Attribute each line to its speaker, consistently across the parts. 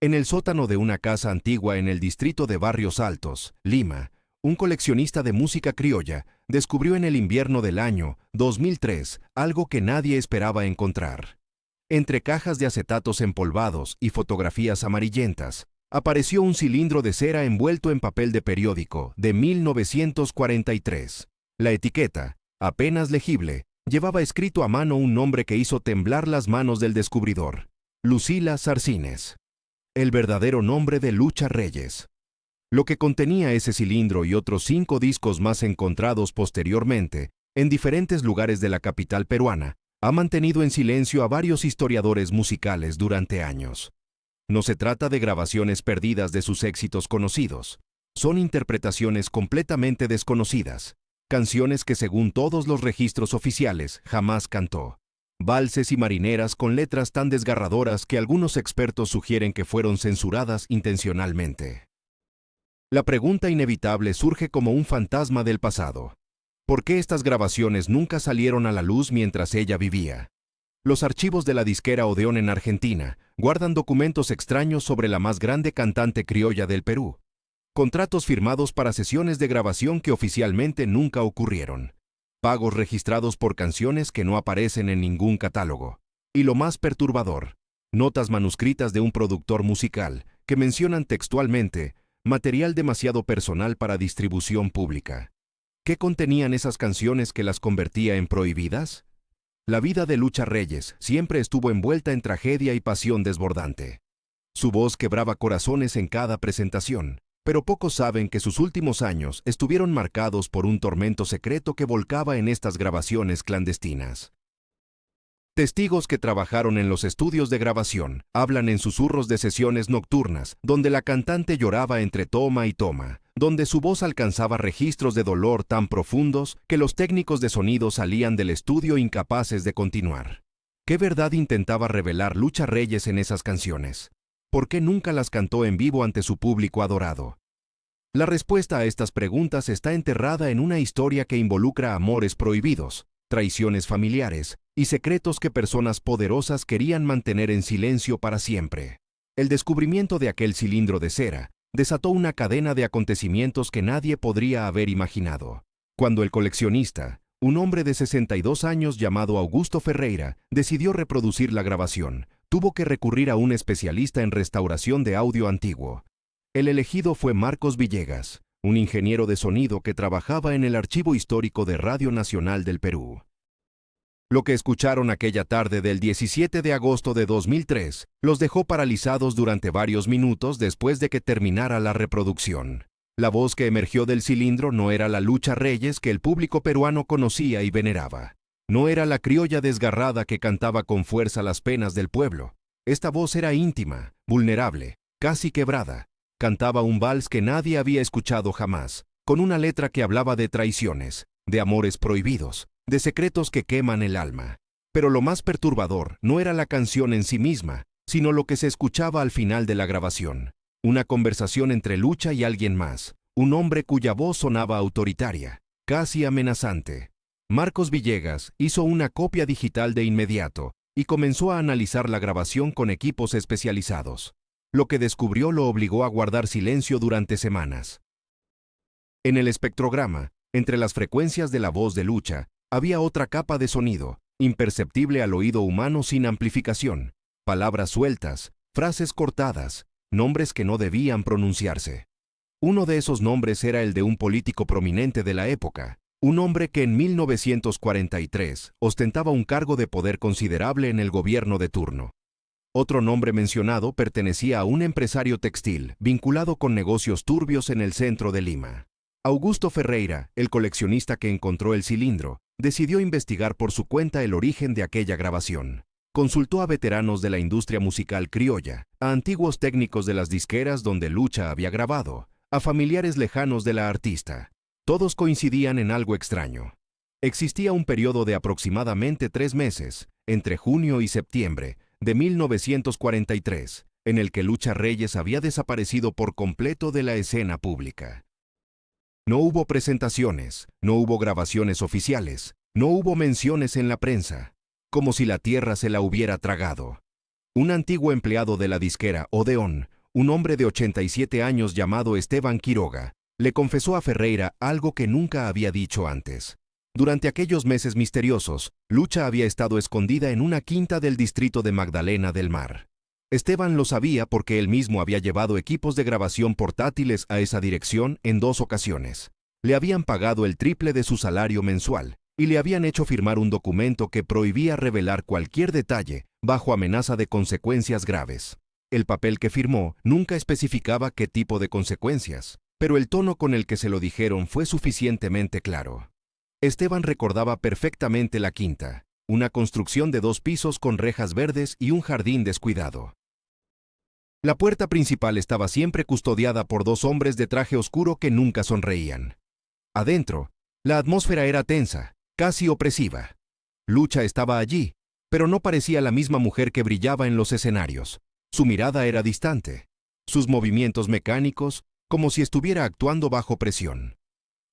Speaker 1: En el sótano de una casa antigua en el distrito de Barrios Altos, Lima, un coleccionista de música criolla descubrió en el invierno del año 2003 algo que nadie esperaba encontrar. Entre cajas de acetatos empolvados y fotografías amarillentas, apareció un cilindro de cera envuelto en papel de periódico de 1943. La etiqueta, apenas legible, llevaba escrito a mano un nombre que hizo temblar las manos del descubridor: Lucila Sarcines. El verdadero nombre de Lucha Reyes. Lo que contenía ese cilindro y otros 5 discos más encontrados posteriormente en diferentes lugares de la capital peruana ha mantenido en silencio a varios historiadores musicales durante años. No se trata de grabaciones perdidas de sus éxitos conocidos. Son interpretaciones completamente desconocidas, canciones que según todos los registros oficiales jamás cantó. Valses y marineras con letras tan desgarradoras que algunos expertos sugieren que fueron censuradas intencionalmente. La pregunta inevitable surge como un fantasma del pasado. ¿Por qué estas grabaciones nunca salieron a la luz mientras ella vivía? Los archivos de la disquera Odeón en Argentina guardan documentos extraños sobre la más grande cantante criolla del Perú. Contratos firmados para sesiones de grabación que oficialmente nunca ocurrieron. Pagos registrados por canciones que no aparecen en ningún catálogo. Y lo más perturbador, notas manuscritas de un productor musical que mencionan textualmente material demasiado personal para distribución pública. ¿Qué contenían esas canciones que las convertía en prohibidas? La vida de Lucha Reyes siempre estuvo envuelta en tragedia y pasión desbordante. Su voz quebraba corazones en cada presentación, pero pocos saben que sus últimos años estuvieron marcados por un tormento secreto que volcaba en estas grabaciones clandestinas. Testigos que trabajaron en los estudios de grabación hablan en susurros de sesiones nocturnas, donde la cantante lloraba entre toma y toma, donde su voz alcanzaba registros de dolor tan profundos que los técnicos de sonido salían del estudio incapaces de continuar. ¿Qué verdad intentaba revelar Lucha Reyes en esas canciones? ¿Por qué nunca las cantó en vivo ante su público adorado? La respuesta a estas preguntas está enterrada en una historia que involucra amores prohibidos, traiciones familiares y secretos que personas poderosas querían mantener en silencio para siempre. El descubrimiento de aquel cilindro de cera desató una cadena de acontecimientos que nadie podría haber imaginado. Cuando el coleccionista, un hombre de 62 años llamado Augusto Ferreira, decidió reproducir la grabación, tuvo que recurrir a un especialista en restauración de audio antiguo. El elegido fue Marcos Villegas, un ingeniero de sonido que trabajaba en el Archivo Histórico de Radio Nacional del Perú. Lo que escucharon aquella tarde del 17 de agosto de 2003 los dejó paralizados durante varios minutos después de que terminara la reproducción. La voz que emergió del cilindro no era la Lucha Reyes que el público peruano conocía y veneraba. No era la criolla desgarrada que cantaba con fuerza las penas del pueblo. Esta voz era íntima, vulnerable, casi quebrada. Cantaba un vals que nadie había escuchado jamás, con una letra que hablaba de traiciones, de amores prohibidos, de secretos que queman el alma. Pero lo más perturbador no era la canción en sí misma, sino lo que se escuchaba al final de la grabación. Una conversación entre Lucha y alguien más, un hombre cuya voz sonaba autoritaria, casi amenazante. Marcos Villegas hizo una copia digital de inmediato y comenzó a analizar la grabación con equipos especializados. Lo que descubrió lo obligó a guardar silencio durante semanas. En el espectrograma, entre las frecuencias de la voz de Lucha, había otra capa de sonido, imperceptible al oído humano sin amplificación, palabras sueltas, frases cortadas, nombres que no debían pronunciarse. Uno de esos nombres era el de un político prominente de la época, un hombre que en 1943 ostentaba un cargo de poder considerable en el gobierno de turno. Otro nombre mencionado pertenecía a un empresario textil vinculado con negocios turbios en el centro de Lima. Augusto Ferreira, el coleccionista que encontró el cilindro, decidió investigar por su cuenta el origen de aquella grabación. Consultó a veteranos de la industria musical criolla, a antiguos técnicos de las disqueras donde Lucha había grabado, a familiares lejanos de la artista. Todos coincidían en algo extraño. Existía un periodo de aproximadamente 3 meses, entre junio y septiembre, de 1943, en el que Lucha Reyes había desaparecido por completo de la escena pública. No hubo presentaciones, no hubo grabaciones oficiales, no hubo menciones en la prensa, como si la tierra se la hubiera tragado. Un antiguo empleado de la disquera Odeón, un hombre de 87 años llamado Esteban Quiroga, le confesó a Ferreira algo que nunca había dicho antes. Durante aquellos meses misteriosos, Lucha había estado escondida en una quinta del distrito de Magdalena del Mar. Esteban lo sabía porque él mismo había llevado equipos de grabación portátiles a esa dirección en 2 ocasiones. Le habían pagado el triple de su salario mensual y le habían hecho firmar un documento que prohibía revelar cualquier detalle bajo amenaza de consecuencias graves. El papel que firmó nunca especificaba qué tipo de consecuencias, pero el tono con el que se lo dijeron fue suficientemente claro. Esteban recordaba perfectamente la quinta, una construcción de 2 pisos con rejas verdes y un jardín descuidado. La puerta principal estaba siempre custodiada por 2 hombres de traje oscuro que nunca sonreían. Adentro, la atmósfera era tensa, casi opresiva. Lucha estaba allí, pero no parecía la misma mujer que brillaba en los escenarios. Su mirada era distante, sus movimientos mecánicos, como si estuviera actuando bajo presión.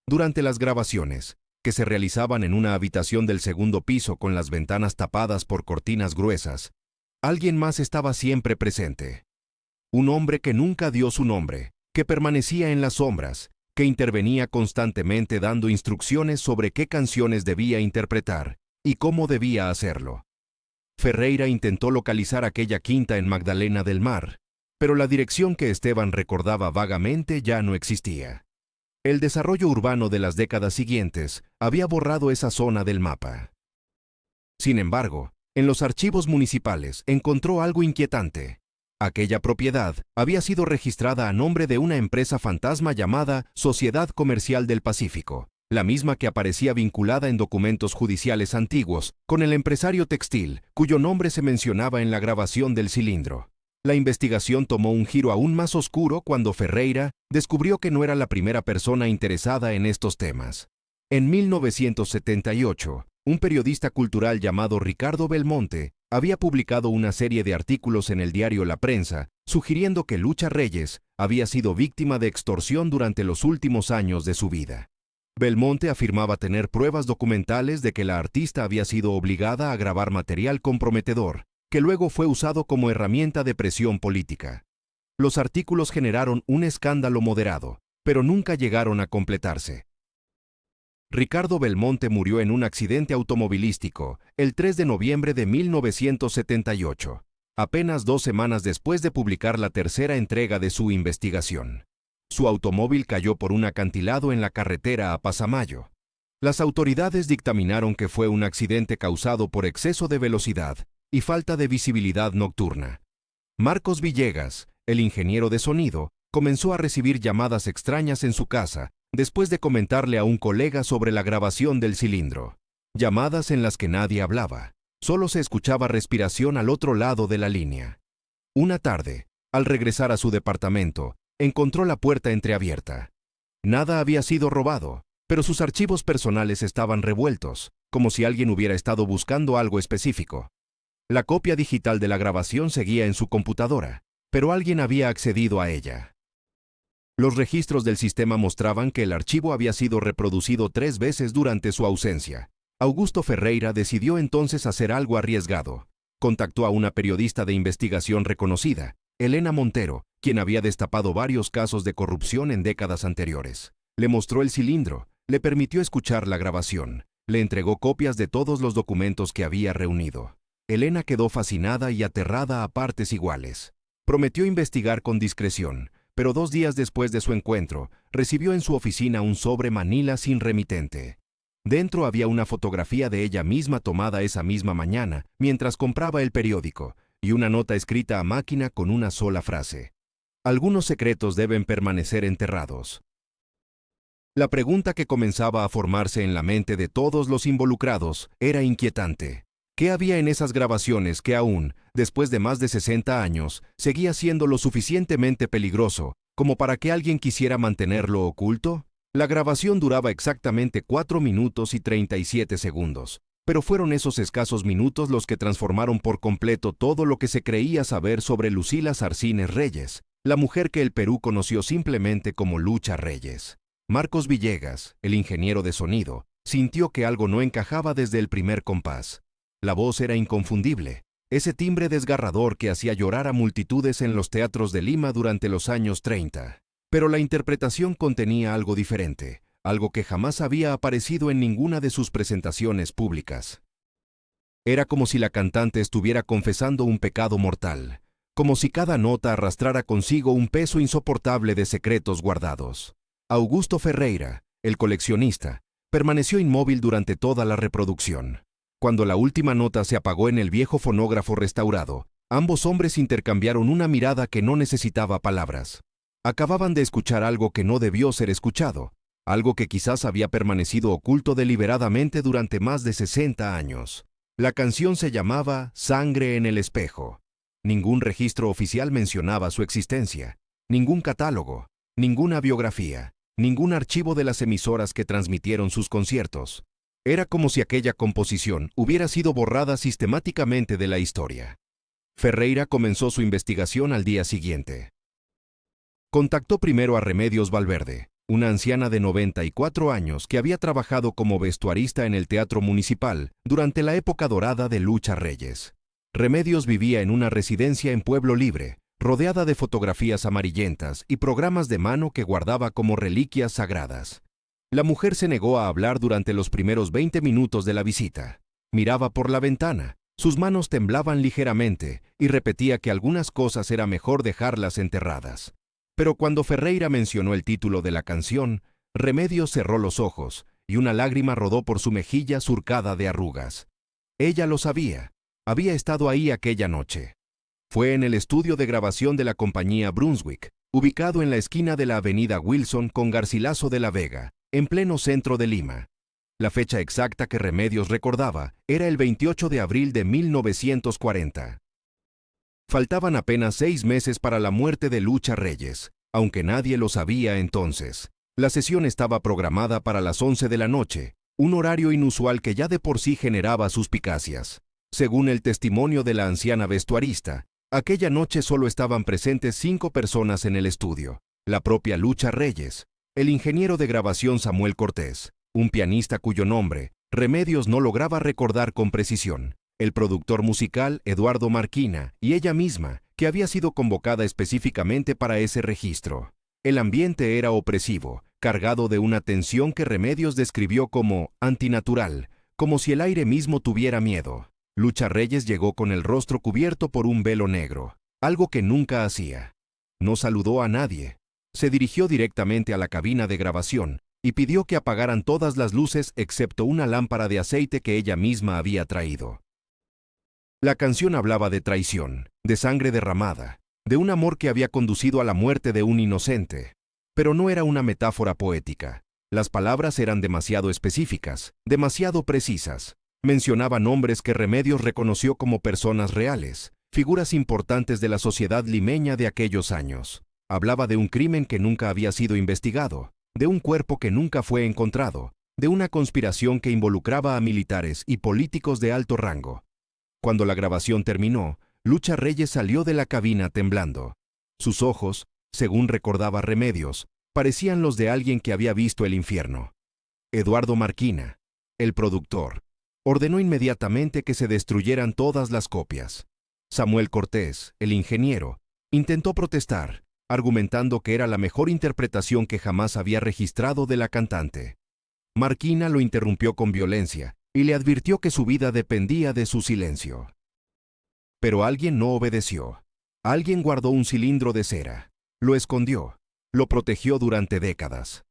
Speaker 1: Durante las grabaciones, que se realizaban en una habitación del 2º piso con las ventanas tapadas por cortinas gruesas, alguien más estaba siempre presente. Un hombre que nunca dio su nombre, que permanecía en las sombras, que intervenía constantemente dando instrucciones sobre qué canciones debía interpretar y cómo debía hacerlo. Ferreira intentó localizar aquella quinta en Magdalena del Mar, pero la dirección que Esteban recordaba vagamente ya no existía. El desarrollo urbano de las décadas siguientes había borrado esa zona del mapa. Sin embargo, en los archivos municipales encontró algo inquietante. Aquella propiedad había sido registrada a nombre de una empresa fantasma llamada Sociedad Comercial del Pacífico, la misma que aparecía vinculada en documentos judiciales antiguos con el empresario textil, cuyo nombre se mencionaba en la grabación del cilindro. La investigación tomó un giro aún más oscuro cuando Ferreira descubrió que no era la primera persona interesada en estos temas. En 1978, un periodista cultural llamado Ricardo Belmonte había publicado una serie de artículos en el diario La Prensa, sugiriendo que Lucha Reyes había sido víctima de extorsión durante los últimos años de su vida. Belmonte afirmaba tener pruebas documentales de que la artista había sido obligada a grabar material comprometedor, que luego fue usado como herramienta de presión política. Los artículos generaron un escándalo moderado, pero nunca llegaron a completarse. Ricardo Belmonte murió en un accidente automovilístico el 3 de noviembre de 1978, apenas 2 semanas después de publicar la tercera entrega de su investigación. Su automóvil cayó por un acantilado en la carretera a Pasamayo. Las autoridades dictaminaron que fue un accidente causado por exceso de velocidad y falta de visibilidad nocturna. Marcos Villegas, el ingeniero de sonido, comenzó a recibir llamadas extrañas en su casa después de comentarle a un colega sobre la grabación del cilindro. Llamadas en las que nadie hablaba, solo se escuchaba respiración al otro lado de la línea. Una tarde, al regresar a su departamento, encontró la puerta entreabierta. Nada había sido robado, pero sus archivos personales estaban revueltos, como si alguien hubiera estado buscando algo específico. La copia digital de la grabación seguía en su computadora, pero alguien había accedido a ella. Los registros del sistema mostraban que el archivo había sido reproducido 3 veces durante su ausencia. Augusto Ferreira decidió entonces hacer algo arriesgado. Contactó a una periodista de investigación reconocida, Elena Montero, quien había destapado varios casos de corrupción en décadas anteriores. Le mostró el cilindro, le permitió escuchar la grabación, le entregó copias de todos los documentos que había reunido. Elena quedó fascinada y aterrada a partes iguales. Prometió investigar con discreción, pero 2 días después de su encuentro, recibió en su oficina un sobre manila sin remitente. Dentro había una fotografía de ella misma tomada esa misma mañana, mientras compraba el periódico, y una nota escrita a máquina con una sola frase: «Algunos secretos deben permanecer enterrados». La pregunta que comenzaba a formarse en la mente de todos los involucrados era inquietante. ¿Qué había en esas grabaciones que aún, después de más de 60 años, seguía siendo lo suficientemente peligroso como para que alguien quisiera mantenerlo oculto? La grabación duraba exactamente 4 minutos y 37 segundos, pero fueron esos escasos minutos los que transformaron por completo todo lo que se creía saber sobre Lucila Sarcines Reyes, la mujer que el Perú conoció simplemente como Lucha Reyes. Marcos Villegas, el ingeniero de sonido, sintió que algo no encajaba desde el primer compás. La voz era inconfundible, ese timbre desgarrador que hacía llorar a multitudes en los teatros de Lima durante los años 30. Pero la interpretación contenía algo diferente, algo que jamás había aparecido en ninguna de sus presentaciones públicas. Era como si la cantante estuviera confesando un pecado mortal, como si cada nota arrastrara consigo un peso insoportable de secretos guardados. Augusto Ferreira, el coleccionista, permaneció inmóvil durante toda la reproducción. Cuando la última nota se apagó en el viejo fonógrafo restaurado, ambos hombres intercambiaron una mirada que no necesitaba palabras. Acababan de escuchar algo que no debió ser escuchado, algo que quizás había permanecido oculto deliberadamente durante más de 60 años. La canción se llamaba Sangre en el espejo. Ningún registro oficial mencionaba su existencia, ningún catálogo, ninguna biografía, ningún archivo de las emisoras que transmitieron sus conciertos. Era como si aquella composición hubiera sido borrada sistemáticamente de la historia. Ferreira comenzó su investigación al día siguiente. Contactó primero a Remedios Valverde, una anciana de 94 años que había trabajado como vestuarista en el Teatro Municipal durante la época dorada de Lucha Reyes. Remedios vivía en una residencia en Pueblo Libre, rodeada de fotografías amarillentas y programas de mano que guardaba como reliquias sagradas. La mujer se negó a hablar durante los primeros 20 minutos de la visita. Miraba por la ventana, sus manos temblaban ligeramente y repetía que algunas cosas era mejor dejarlas enterradas. Pero cuando Ferreira mencionó el título de la canción, Remedios cerró los ojos y una lágrima rodó por su mejilla surcada de arrugas. Ella lo sabía, había estado ahí aquella noche. Fue en el estudio de grabación de la compañía Brunswick, ubicado en la esquina de la avenida Wilson con Garcilaso de la Vega, en pleno centro de Lima. La fecha exacta que Remedios recordaba era el 28 de abril de 1940. Faltaban apenas 6 meses para la muerte de Lucha Reyes, aunque nadie lo sabía entonces. La sesión estaba programada para las 11 de la noche, un horario inusual que ya de por sí generaba suspicacias. Según el testimonio de la anciana vestuarista, aquella noche solo estaban presentes 5 personas en el estudio: la propia Lucha Reyes, el ingeniero de grabación Samuel Cortés, un pianista cuyo nombre Remedios no lograba recordar con precisión, el productor musical Eduardo Marquina y ella misma, que había sido convocada específicamente para ese registro. El ambiente era opresivo, cargado de una tensión que Remedios describió como antinatural, como si el aire mismo tuviera miedo. Lucha Reyes llegó con el rostro cubierto por un velo negro, algo que nunca hacía. No saludó a nadie. Se dirigió directamente a la cabina de grabación y pidió que apagaran todas las luces excepto una lámpara de aceite que ella misma había traído. La canción hablaba de traición, de sangre derramada, de un amor que había conducido a la muerte de un inocente. Pero no era una metáfora poética. Las palabras eran demasiado específicas, demasiado precisas. Mencionaba nombres que Remedios reconoció como personas reales, figuras importantes de la sociedad limeña de aquellos años. Hablaba de un crimen que nunca había sido investigado, de un cuerpo que nunca fue encontrado, de una conspiración que involucraba a militares y políticos de alto rango. Cuando la grabación terminó, Lucha Reyes salió de la cabina temblando. Sus ojos, según recordaba Remedios, parecían los de alguien que había visto el infierno. Eduardo Marquina, el productor, ordenó inmediatamente que se destruyeran todas las copias. Samuel Cortés, el ingeniero, intentó protestar, argumentando que era la mejor interpretación que jamás había registrado de la cantante. Marquina lo interrumpió con violencia y le advirtió que su vida dependía de su silencio. Pero alguien no obedeció. Alguien guardó un cilindro de cera. Lo escondió. Lo protegió durante décadas.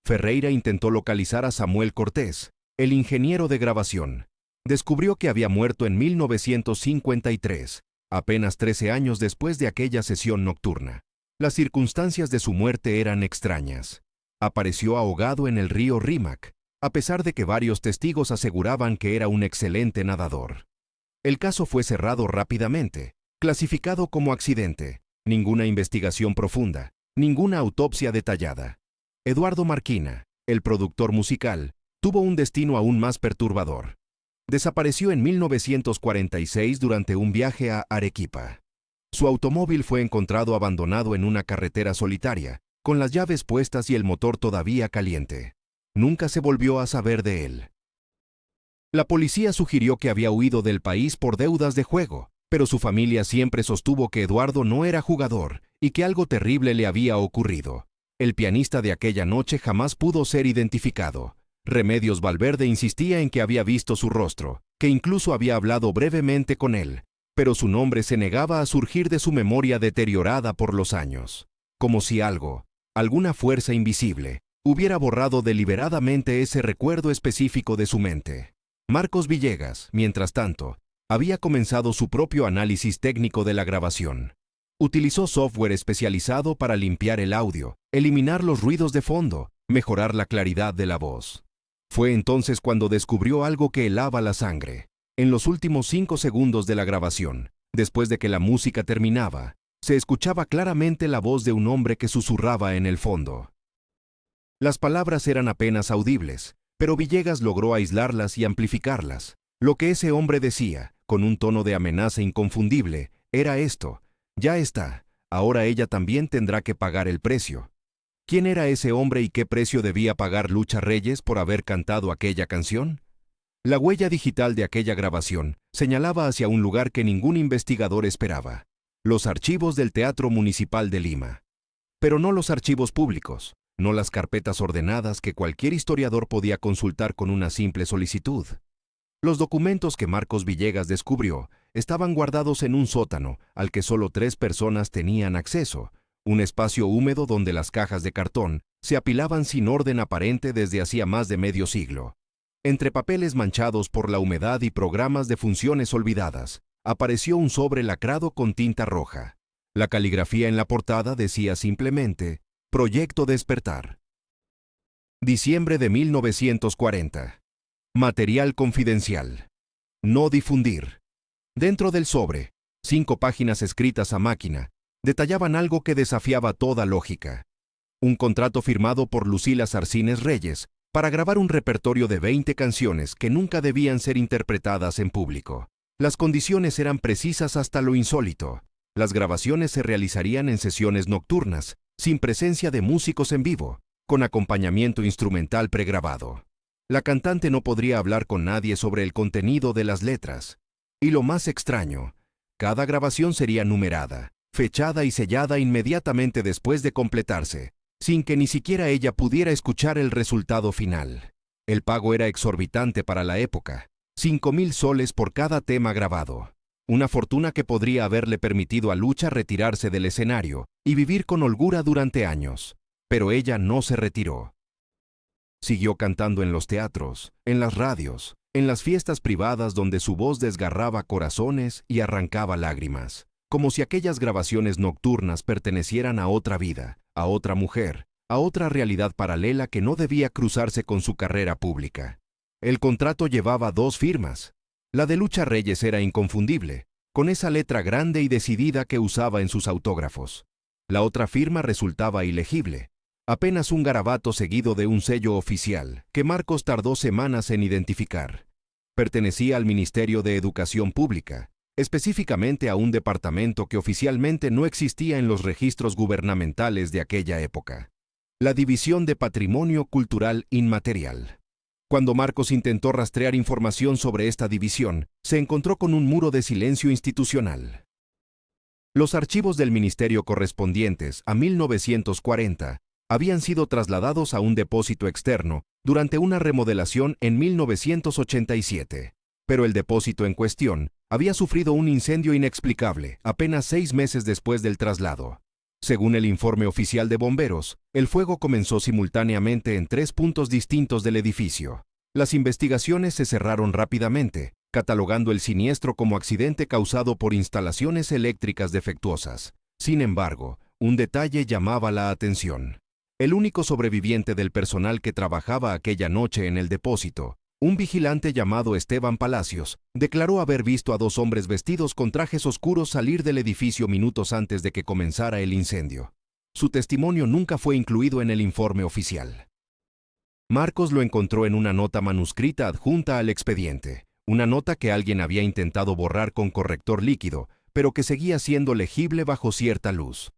Speaker 1: Ferreira intentó localizar a Samuel Cortés, el ingeniero de grabación. Descubrió que había muerto en 1953, apenas 13 años después de aquella sesión nocturna. Las circunstancias de su muerte eran extrañas. Apareció ahogado en el río Rímac, a pesar de que varios testigos aseguraban que era un excelente nadador. El caso fue cerrado rápidamente, clasificado como accidente, ninguna investigación profunda, ninguna autopsia detallada. Eduardo Marquina, el productor musical, tuvo un destino aún más perturbador. Desapareció en 1946 durante un viaje a Arequipa. Su automóvil fue encontrado abandonado en una carretera solitaria, con las llaves puestas y el motor todavía caliente. Nunca se volvió a saber de él. La policía sugirió que había huido del país por deudas de juego, pero su familia siempre sostuvo que Eduardo no era jugador y que algo terrible le había ocurrido. El pianista de aquella noche jamás pudo ser identificado. Remedios Valverde insistía en que había visto su rostro, que incluso había hablado brevemente con él, pero su nombre se negaba a surgir de su memoria deteriorada por los años, como si algo, alguna fuerza invisible, hubiera borrado deliberadamente ese recuerdo específico de su mente. Marcos Villegas, mientras tanto, había comenzado su propio análisis técnico de la grabación. Utilizó software especializado para limpiar el audio, eliminar los ruidos de fondo, mejorar la claridad de la voz. Fue entonces cuando descubrió algo que helaba la sangre. En los últimos 5 segundos de la grabación, después de que la música terminaba, se escuchaba claramente la voz de un hombre que susurraba en el fondo. Las palabras eran apenas audibles, pero Villegas logró aislarlas y amplificarlas. Lo que ese hombre decía, con un tono de amenaza inconfundible, era esto: ya está, ahora ella también tendrá que pagar el precio. ¿Quién era ese hombre y qué precio debía pagar Lucha Reyes por haber cantado aquella canción? La huella digital de aquella grabación señalaba hacia un lugar que ningún investigador esperaba: los archivos del Teatro Municipal de Lima. Pero no los archivos públicos, no las carpetas ordenadas que cualquier historiador podía consultar con una simple solicitud. Los documentos que Marcos Villegas descubrió estaban guardados en un sótano al que solo 3 personas tenían acceso, un espacio húmedo donde las cajas de cartón se apilaban sin orden aparente desde hacía más de medio siglo. Entre papeles manchados por la humedad y programas de funciones olvidadas, apareció un sobre lacrado con tinta roja. La caligrafía en la portada decía simplemente: Proyecto Despertar. Diciembre de 1940. Material confidencial. No difundir. Dentro del sobre, 5 páginas escritas a máquina, detallaban algo que desafiaba toda lógica. Un contrato firmado por Lucila Sarcines Reyes para grabar un repertorio de 20 canciones que nunca debían ser interpretadas en público. Las condiciones eran precisas hasta lo insólito. Las grabaciones se realizarían en sesiones nocturnas, sin presencia de músicos en vivo, con acompañamiento instrumental pregrabado. La cantante no podría hablar con nadie sobre el contenido de las letras. Y lo más extraño, cada grabación sería numerada, fechada y sellada inmediatamente después de completarse, sin que ni siquiera ella pudiera escuchar el resultado final. El pago era exorbitante para la época: 5,000 soles por cada tema grabado. Una fortuna que podría haberle permitido a Lucha retirarse del escenario y vivir con holgura durante años. Pero ella no se retiró. Siguió cantando en los teatros, en las radios, en las fiestas privadas donde su voz desgarraba corazones y arrancaba lágrimas, como si aquellas grabaciones nocturnas pertenecieran a otra vida, a otra mujer, a otra realidad paralela que no debía cruzarse con su carrera pública. El contrato llevaba 2 firmas. La de Lucha Reyes era inconfundible, con esa letra grande y decidida que usaba en sus autógrafos. La otra firma resultaba ilegible, apenas un garabato seguido de un sello oficial, que Marcos tardó semanas en identificar. Pertenecía al Ministerio de Educación Pública, específicamente a un departamento que oficialmente no existía en los registros gubernamentales de aquella época: la División de Patrimonio Cultural Inmaterial. Cuando Marcos intentó rastrear información sobre esta división, se encontró con un muro de silencio institucional. Los archivos del ministerio correspondientes a 1940 habían sido trasladados a un depósito externo durante una remodelación en 1987, pero el depósito en cuestión había sufrido un incendio inexplicable apenas 6 meses después del traslado. Según el informe oficial de bomberos, el fuego comenzó simultáneamente en 3 puntos distintos del edificio. Las investigaciones se cerraron rápidamente, catalogando el siniestro como accidente causado por instalaciones eléctricas defectuosas. Sin embargo, un detalle llamaba la atención. El único sobreviviente del personal que trabajaba aquella noche en el depósito, un vigilante llamado Esteban Palacios, declaró haber visto a 2 hombres vestidos con trajes oscuros salir del edificio minutos antes de que comenzara el incendio. Su testimonio nunca fue incluido en el informe oficial. Marcos lo encontró en una nota manuscrita adjunta al expediente, una nota que alguien había intentado borrar con corrector líquido, pero que seguía siendo legible bajo cierta luz.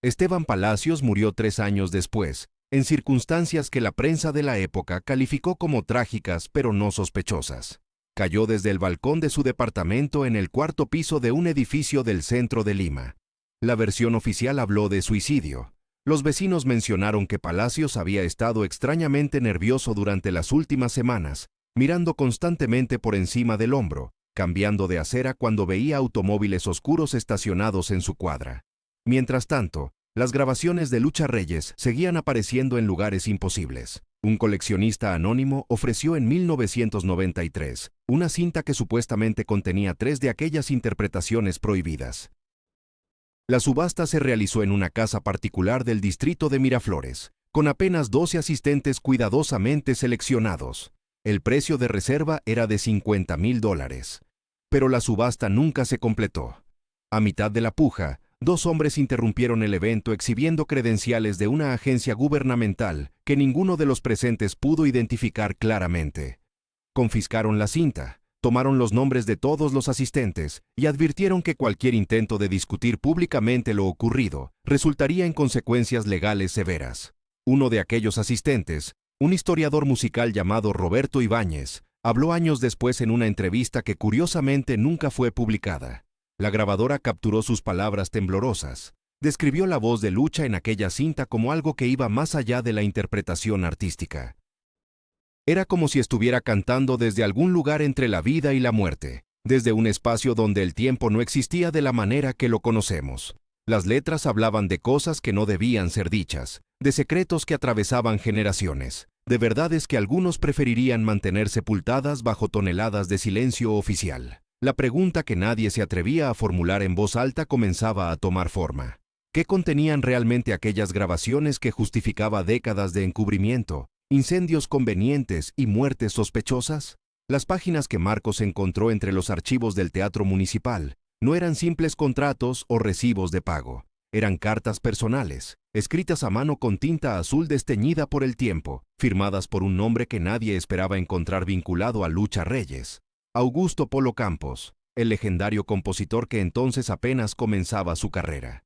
Speaker 1: Esteban Palacios murió 3 años después, en circunstancias que la prensa de la época calificó como trágicas pero no sospechosas. Cayó desde el balcón de su departamento en el cuarto piso de un edificio del centro de Lima. La versión oficial habló de suicidio. Los vecinos mencionaron que Palacios había estado extrañamente nervioso durante las últimas semanas, mirando constantemente por encima del hombro, cambiando de acera cuando veía automóviles oscuros estacionados en su cuadra. Mientras tanto, las grabaciones de Lucha Reyes seguían apareciendo en lugares imposibles. Un coleccionista anónimo ofreció en 1993 una cinta que supuestamente contenía 3 de aquellas interpretaciones prohibidas. La subasta se realizó en una casa particular del distrito de Miraflores, con apenas 12 asistentes cuidadosamente seleccionados. El precio de reserva era de $50,000. Pero la subasta nunca se completó. A mitad de la puja, 2 hombres interrumpieron el evento exhibiendo credenciales de una agencia gubernamental que ninguno de los presentes pudo identificar claramente. Confiscaron la cinta, tomaron los nombres de todos los asistentes y advirtieron que cualquier intento de discutir públicamente lo ocurrido resultaría en consecuencias legales severas. Uno de aquellos asistentes, un historiador musical llamado Roberto Ibáñez, habló años después en una entrevista que curiosamente nunca fue publicada. La grabadora capturó sus palabras temblorosas. Describió la voz de Lucha en aquella cinta como algo que iba más allá de la interpretación artística. Era como si estuviera cantando desde algún lugar entre la vida y la muerte, desde un espacio donde el tiempo no existía de la manera que lo conocemos. Las letras hablaban de cosas que no debían ser dichas, de secretos que atravesaban generaciones, de verdades que algunos preferirían mantener sepultadas bajo toneladas de silencio oficial. La pregunta que nadie se atrevía a formular en voz alta comenzaba a tomar forma. ¿Qué contenían realmente aquellas grabaciones que justificaba décadas de encubrimiento, incendios convenientes y muertes sospechosas? Las páginas que Marcos encontró entre los archivos del Teatro Municipal no eran simples contratos o recibos de pago. Eran cartas personales, escritas a mano con tinta azul desteñida por el tiempo, firmadas por un nombre que nadie esperaba encontrar vinculado a Lucha Reyes. Augusto Polo Campos, el legendario compositor que entonces apenas comenzaba su carrera.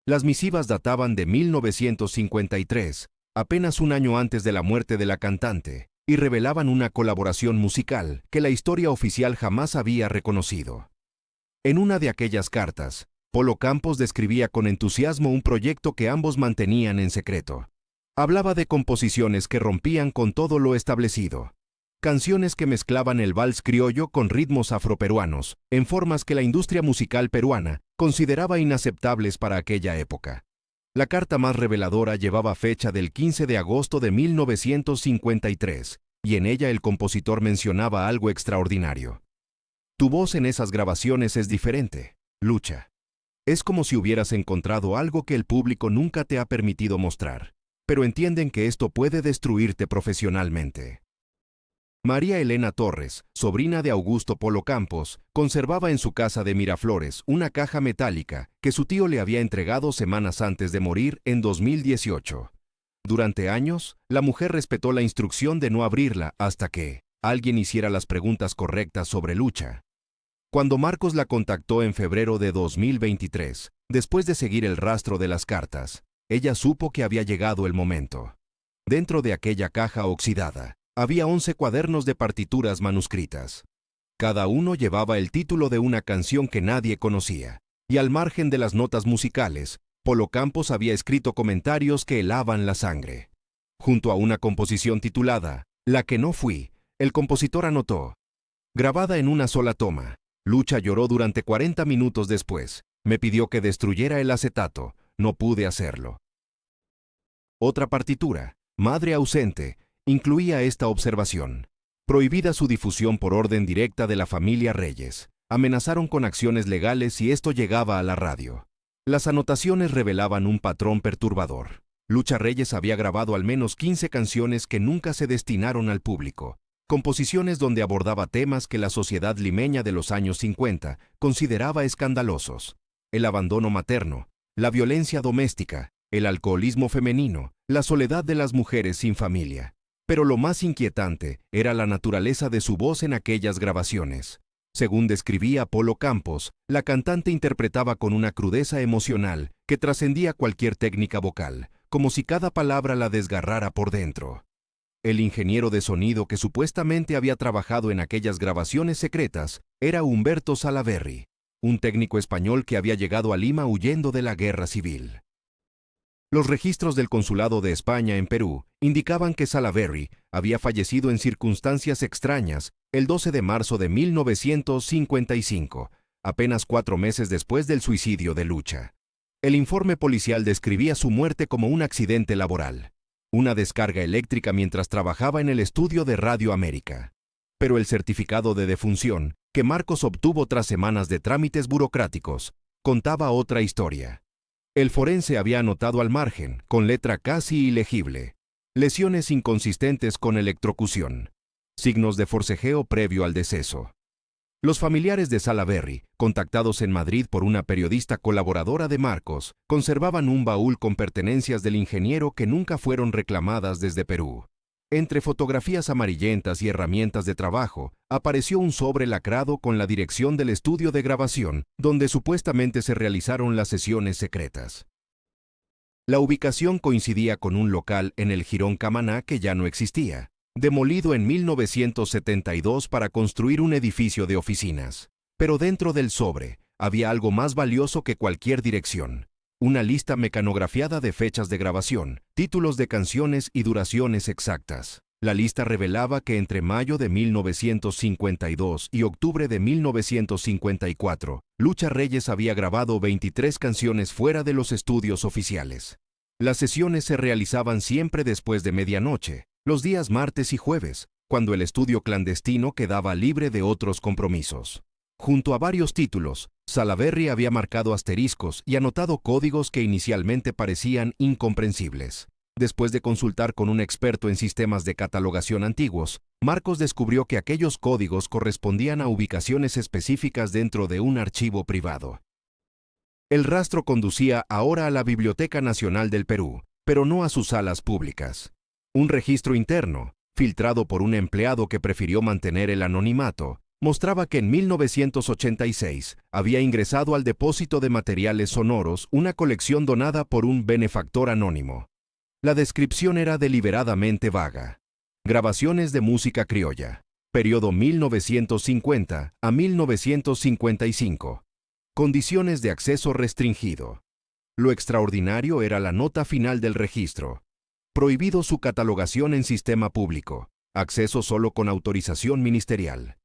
Speaker 1: Las misivas databan de 1953, apenas un año antes de la muerte de la cantante, y revelaban una colaboración musical que la historia oficial jamás había reconocido. En una de aquellas cartas, Polo Campos describía con entusiasmo un proyecto que ambos mantenían en secreto. Hablaba de composiciones que rompían con todo lo establecido. Canciones que mezclaban el vals criollo con ritmos afroperuanos, en formas que la industria musical peruana consideraba inaceptables para aquella época. La carta más reveladora llevaba fecha del 15 de agosto de 1953, y en ella el compositor mencionaba algo extraordinario. Tu voz en esas grabaciones es diferente, Lucha. Es como si hubieras encontrado algo que el público nunca te ha permitido mostrar, pero entienden que esto puede destruirte profesionalmente. María Elena Torres, sobrina de Augusto Polo Campos, conservaba en su casa de Miraflores una caja metálica que su tío le había entregado semanas antes de morir en 2018. Durante años, la mujer respetó la instrucción de no abrirla hasta que alguien hiciera las preguntas correctas sobre Lucha. Cuando Marcos la contactó en febrero de 2023, después de seguir el rastro de las cartas, ella supo que había llegado el momento. Dentro de aquella caja oxidada, había 11 cuadernos de partituras manuscritas. Cada uno llevaba el título de una canción que nadie conocía, y al margen de las notas musicales, Polo Campos había escrito comentarios que helaban la sangre. Junto a una composición titulada La que no fui, el compositor anotó: grabada en una sola toma, Lucha lloró durante 40 minutos después, me pidió que destruyera el acetato, no pude hacerlo. Otra partitura, Madre ausente, incluía esta observación: prohibida su difusión por orden directa de la familia Reyes. Amenazaron con acciones legales si esto llegaba a la radio. Las anotaciones revelaban un patrón perturbador. Lucha Reyes había grabado al menos 15 canciones que nunca se destinaron al público, composiciones donde abordaba temas que la sociedad limeña de los años 50 consideraba escandalosos: el abandono materno, la violencia doméstica, el alcoholismo femenino, la soledad de las mujeres sin familia. Pero lo más inquietante era la naturaleza de su voz en aquellas grabaciones. Según describía Polo Campos, la cantante interpretaba con una crudeza emocional que trascendía cualquier técnica vocal, como si cada palabra la desgarrara por dentro. El ingeniero de sonido que supuestamente había trabajado en aquellas grabaciones secretas era Humberto Salaverry, un técnico español que había llegado a Lima huyendo de la guerra civil. Los registros del Consulado de España en Perú indicaban que Salaverry había fallecido en circunstancias extrañas el 12 de marzo de 1955, apenas 4 meses después del suicidio de Lucha. El informe policial describía su muerte como un accidente laboral, una descarga eléctrica mientras trabajaba en el estudio de Radio América. Pero el certificado de defunción, que Marcos obtuvo tras semanas de trámites burocráticos, contaba otra historia. El forense había anotado al margen, con letra casi ilegible, lesiones inconsistentes con electrocución, signos de forcejeo previo al deceso. Los familiares de Salaverry, contactados en Madrid por una periodista colaboradora de Marcos, conservaban un baúl con pertenencias del ingeniero que nunca fueron reclamadas desde Perú. Entre fotografías amarillentas y herramientas de trabajo, apareció un sobre lacrado con la dirección del estudio de grabación, donde supuestamente se realizaron las sesiones secretas. La ubicación coincidía con un local en el Jirón Camaná que ya no existía, demolido en 1972 para construir un edificio de oficinas. Pero dentro del sobre había algo más valioso que cualquier dirección: una lista mecanografiada de fechas de grabación, títulos de canciones y duraciones exactas. La lista revelaba que entre mayo de 1952 y octubre de 1954, Lucha Reyes había grabado 23 canciones fuera de los estudios oficiales. Las sesiones se realizaban siempre después de medianoche, los días martes y jueves, cuando el estudio clandestino quedaba libre de otros compromisos. Junto a varios títulos, Salaverry había marcado asteriscos y anotado códigos que inicialmente parecían incomprensibles. Después de consultar con un experto en sistemas de catalogación antiguos, Marcos descubrió que aquellos códigos correspondían a ubicaciones específicas dentro de un archivo privado. El rastro conducía ahora a la Biblioteca Nacional del Perú, pero no a sus salas públicas. Un registro interno, filtrado por un empleado que prefirió mantener el anonimato, mostraba que en 1986 había ingresado al depósito de materiales sonoros una colección donada por un benefactor anónimo. La descripción era deliberadamente vaga. Grabaciones de música criolla, periodo 1950 a 1955. Condiciones de acceso restringido. Lo extraordinario era la nota final del registro. Prohibido su catalogación en sistema público. Acceso solo con autorización ministerial.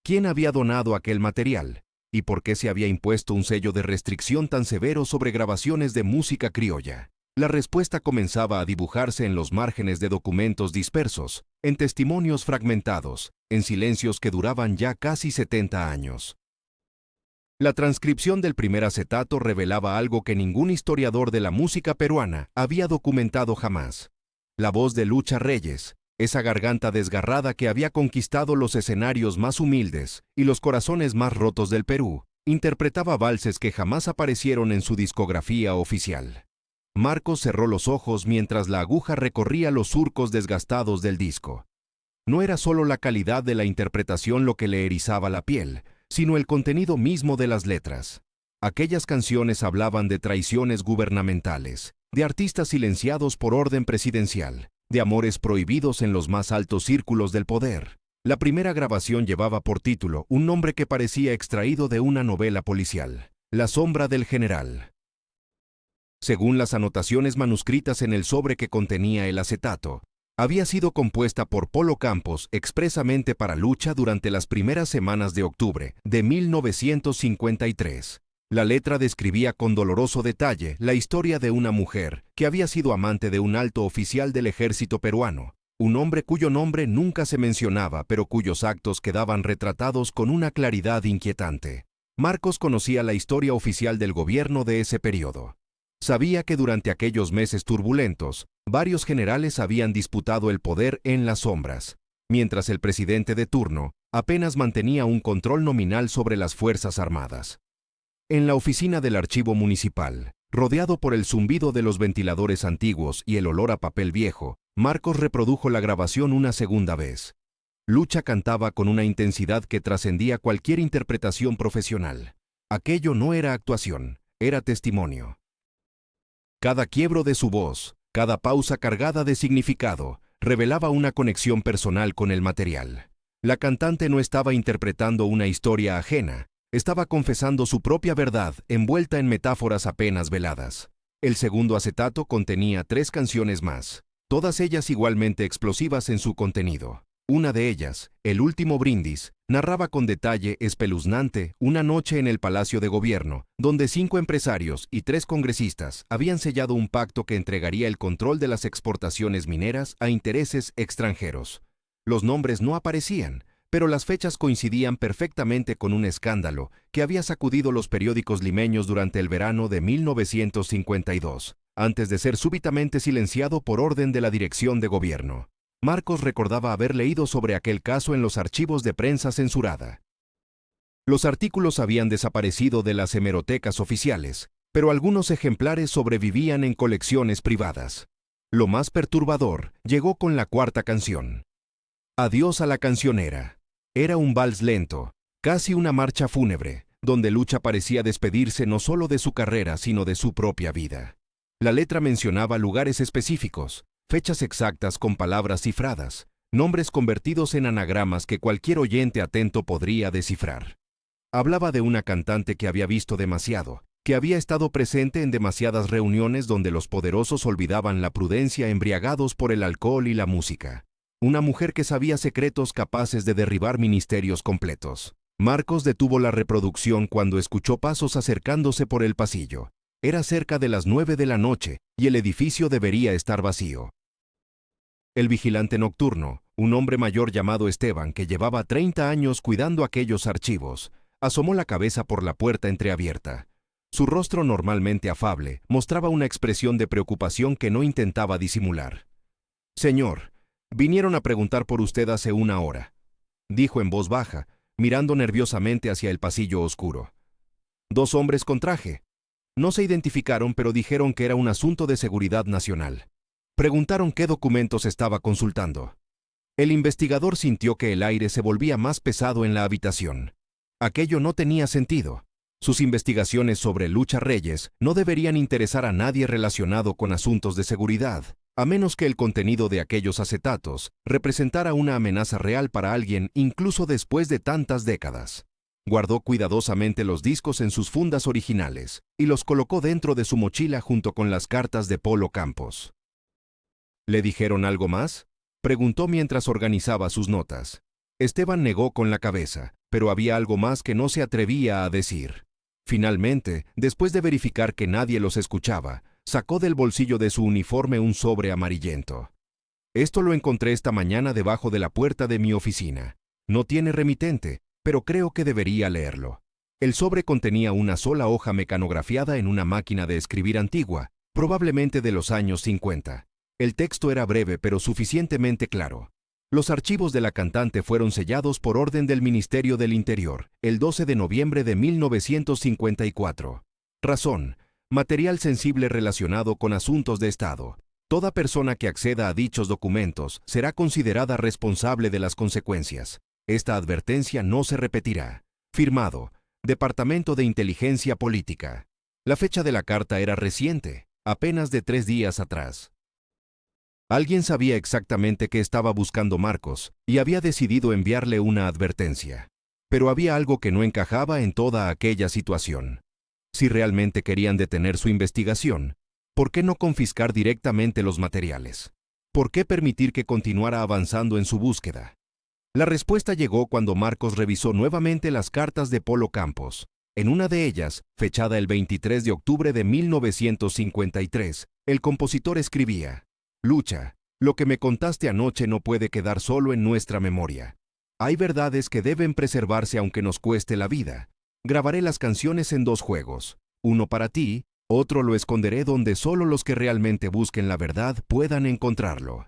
Speaker 1: ¿Quién había donado aquel material? ¿Y por qué se había impuesto un sello de restricción tan severo sobre grabaciones de música criolla? La respuesta comenzaba a dibujarse en los márgenes de documentos dispersos, en testimonios fragmentados, en silencios que duraban ya casi 70 años. La transcripción del primer acetato revelaba algo que ningún historiador de la música peruana había documentado jamás. La voz de Lucha Reyes, esa garganta desgarrada que había conquistado los escenarios más humildes y los corazones más rotos del Perú, interpretaba valses que jamás aparecieron en su discografía oficial. Marcos cerró los ojos mientras la aguja recorría los surcos desgastados del disco. No era solo la calidad de la interpretación lo que le erizaba la piel, sino el contenido mismo de las letras. Aquellas canciones hablaban de traiciones gubernamentales, de artistas silenciados por orden presidencial, de amores prohibidos en los más altos círculos del poder. La primera grabación llevaba por título un nombre que parecía extraído de una novela policial: La sombra del general. Según las anotaciones manuscritas en el sobre que contenía el acetato, había sido compuesta por Polo Campos expresamente para Lucha durante las primeras semanas de octubre de 1953. La letra describía con doloroso detalle la historia de una mujer que había sido amante de un alto oficial del ejército peruano, un hombre cuyo nombre nunca se mencionaba pero cuyos actos quedaban retratados con una claridad inquietante. Marcos conocía la historia oficial del gobierno de ese periodo. Sabía que durante aquellos meses turbulentos, varios generales habían disputado el poder en las sombras, mientras el presidente de turno apenas mantenía un control nominal sobre las Fuerzas Armadas. En la oficina del archivo municipal, rodeado por el zumbido de los ventiladores antiguos y el olor a papel viejo, Marcos reprodujo la grabación una segunda vez. Lucha cantaba con una intensidad que trascendía cualquier interpretación profesional. Aquello no era actuación, era testimonio. Cada quiebro de su voz, cada pausa cargada de significado, revelaba una conexión personal con el material. La cantante no estaba interpretando una historia ajena, estaba confesando su propia verdad envuelta en metáforas apenas veladas. El segundo acetato contenía 3 canciones más, todas ellas igualmente explosivas en su contenido. Una de ellas, El último brindis, narraba con detalle espeluznante una noche en el Palacio de Gobierno, donde 5 empresarios y 3 congresistas habían sellado un pacto que entregaría el control de las exportaciones mineras a intereses extranjeros. Los nombres no aparecían, pero las fechas coincidían perfectamente con un escándalo que había sacudido los periódicos limeños durante el verano de 1952, antes de ser súbitamente silenciado por orden de la dirección de gobierno. Marcos recordaba haber leído sobre aquel caso en los archivos de prensa censurada. Los artículos habían desaparecido de las hemerotecas oficiales, pero algunos ejemplares sobrevivían en colecciones privadas. Lo más perturbador llegó con la 4ª canción. Adiós a la cancionera. Era un vals lento, casi una marcha fúnebre, donde Lucha parecía despedirse no solo de su carrera, sino de su propia vida. La letra mencionaba lugares específicos, fechas exactas con palabras cifradas, nombres convertidos en anagramas que cualquier oyente atento podría descifrar. Hablaba de una cantante que había visto demasiado, que había estado presente en demasiadas reuniones donde los poderosos olvidaban la prudencia embriagados por el alcohol y la música. Una mujer que sabía secretos capaces de derribar ministerios completos. Marcos detuvo la reproducción cuando escuchó pasos acercándose por el pasillo. Era cerca de las 9 de la noche y el edificio debería estar vacío. El vigilante nocturno, un hombre mayor llamado Esteban que llevaba 30 años cuidando aquellos archivos, asomó la cabeza por la puerta entreabierta. Su rostro normalmente afable mostraba una expresión de preocupación que no intentaba disimular. «Señor, vinieron a preguntar por usted hace 1 hora», dijo en voz baja, mirando nerviosamente hacia el pasillo oscuro. «2 hombres con traje. No se identificaron, pero dijeron que era un asunto de seguridad nacional. Preguntaron qué documentos estaba consultando». El investigador sintió que el aire se volvía más pesado en la habitación. Aquello no tenía sentido. Sus investigaciones sobre Lucha Reyes no deberían interesar a nadie relacionado con asuntos de seguridad, a menos que el contenido de aquellos acetatos representara una amenaza real para alguien incluso después de tantas décadas. Guardó cuidadosamente los discos en sus fundas originales y los colocó dentro de su mochila junto con las cartas de Polo Campos. ¿Le dijeron algo más?, preguntó mientras organizaba sus notas. Esteban negó con la cabeza, pero había algo más que no se atrevía a decir. Finalmente, después de verificar que nadie los escuchaba, sacó del bolsillo de su uniforme un sobre amarillento. «Esto lo encontré esta mañana debajo de la puerta de mi oficina. No tiene remitente, pero creo que debería leerlo». El sobre contenía una sola hoja mecanografiada en una máquina de escribir antigua, probablemente de los años 50. El texto era breve pero suficientemente claro. Los archivos de la cantante fueron sellados por orden del Ministerio del Interior, el 12 de noviembre de 1954. Razón: material sensible relacionado con asuntos de Estado. Toda persona que acceda a dichos documentos será considerada responsable de las consecuencias. Esta advertencia no se repetirá. Firmado: Departamento de Inteligencia Política. La fecha de la carta era reciente, apenas de 3 días atrás. Alguien sabía exactamente qué estaba buscando Marcos y había decidido enviarle una advertencia. Pero había algo que no encajaba en toda aquella situación. Si realmente querían detener su investigación, ¿por qué no confiscar directamente los materiales? ¿Por qué permitir que continuara avanzando en su búsqueda? La respuesta llegó cuando Marcos revisó nuevamente las cartas de Polo Campos. En una de ellas, fechada el 23 de octubre de 1953, el compositor escribía: «Lucha, lo que me contaste anoche no puede quedar solo en nuestra memoria. Hay verdades que deben preservarse aunque nos cueste la vida. Grabaré las canciones en 2 juegos, uno para ti, otro lo esconderé donde solo los que realmente busquen la verdad puedan encontrarlo».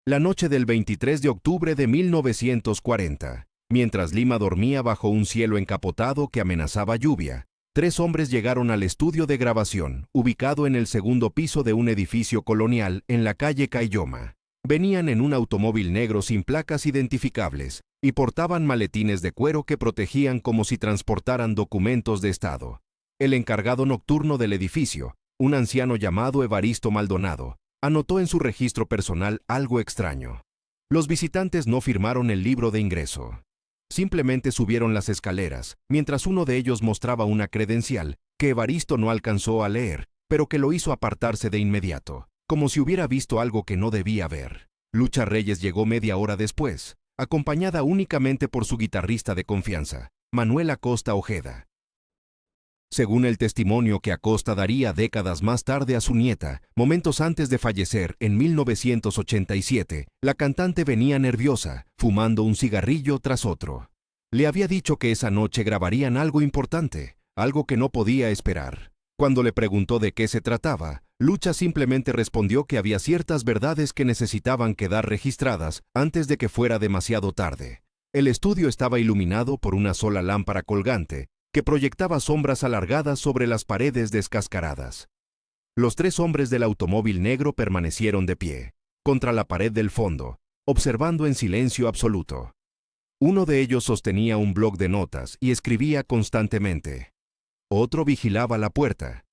Speaker 1: La noche del 23 de octubre de 1940, mientras Lima dormía bajo un cielo encapotado que amenazaba lluvia, 3 hombres llegaron al estudio de grabación, ubicado en el 2º piso de un edificio colonial en la calle Caylloma. Venían en un automóvil negro sin placas identificables y portaban maletines de cuero que protegían como si transportaran documentos de Estado. El encargado nocturno del edificio, un anciano llamado Evaristo Maldonado, Anotó en su registro personal algo extraño. Los visitantes no firmaron el libro de ingreso. Simplemente subieron las escaleras, mientras uno de ellos mostraba una credencial que Evaristo no alcanzó a leer, pero que lo hizo apartarse de inmediato, como si hubiera visto algo que no debía ver. Lucha Reyes llegó media hora después, acompañada únicamente por su guitarrista de confianza, Manuel Acosta Ojeda. Según el testimonio que Acosta daría décadas más tarde a su nieta, momentos antes de fallecer en 1987, la cantante venía nerviosa, fumando un cigarrillo tras otro. Le había dicho que esa noche grabarían algo importante, algo que no podía esperar. Cuando le preguntó de qué se trataba, Lucha simplemente respondió que había ciertas verdades que necesitaban quedar registradas antes de que fuera demasiado tarde. El estudio estaba iluminado por una sola lámpara colgante, que proyectaba sombras alargadas sobre las paredes descascaradas. Los tres hombres del automóvil negro permanecieron de pie, contra la pared del fondo, observando en silencio absoluto. Uno de ellos sostenía un bloc de notas y escribía constantemente. Otro vigilaba la puerta.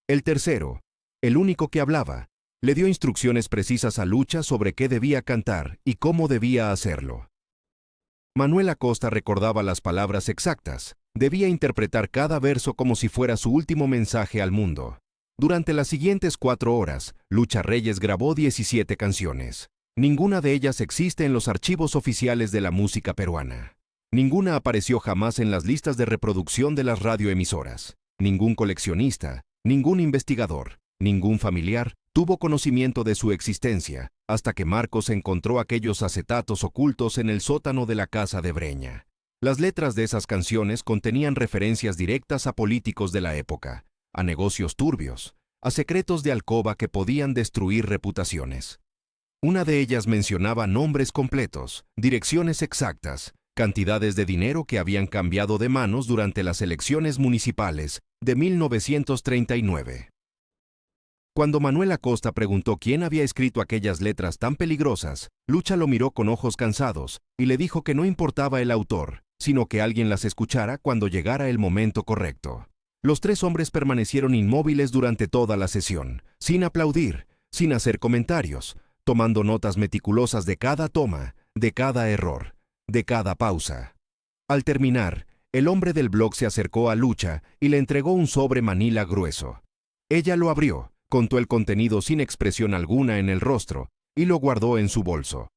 Speaker 1: El tercero, el único que hablaba, le dio instrucciones precisas a Lucha sobre qué debía cantar y cómo debía hacerlo. Manuel Acosta recordaba las palabras exactas. Debía interpretar cada verso como si fuera su último mensaje al mundo. Durante las siguientes 4 horas, Lucha Reyes grabó 17 canciones. Ninguna de ellas existe en los archivos oficiales de la música peruana. Ninguna apareció jamás en las listas de reproducción de las radioemisoras. Ningún coleccionista, ningún investigador, ningún familiar tuvo conocimiento de su existencia, hasta que Marcos encontró aquellos acetatos ocultos en el sótano de la casa de Breña. Las letras de esas canciones contenían referencias directas a políticos de la época, a negocios turbios, a secretos de alcoba que podían destruir reputaciones. Una de ellas mencionaba nombres completos, direcciones exactas, cantidades de dinero que habían cambiado de manos durante las elecciones municipales de 1939. Cuando Manuel Acosta preguntó quién había escrito aquellas letras tan peligrosas, Lucha lo miró con ojos cansados y le dijo que no importaba el autor, sino que alguien las escuchara cuando llegara el momento correcto. Los tres hombres permanecieron inmóviles durante toda la sesión, sin aplaudir, sin hacer comentarios, tomando notas meticulosas de cada toma, de cada error, de cada pausa. Al terminar, el hombre del blog se acercó a Lucha y le entregó un sobre manila grueso. Ella lo abrió, contó el contenido sin expresión alguna en el rostro y lo guardó en su bolso.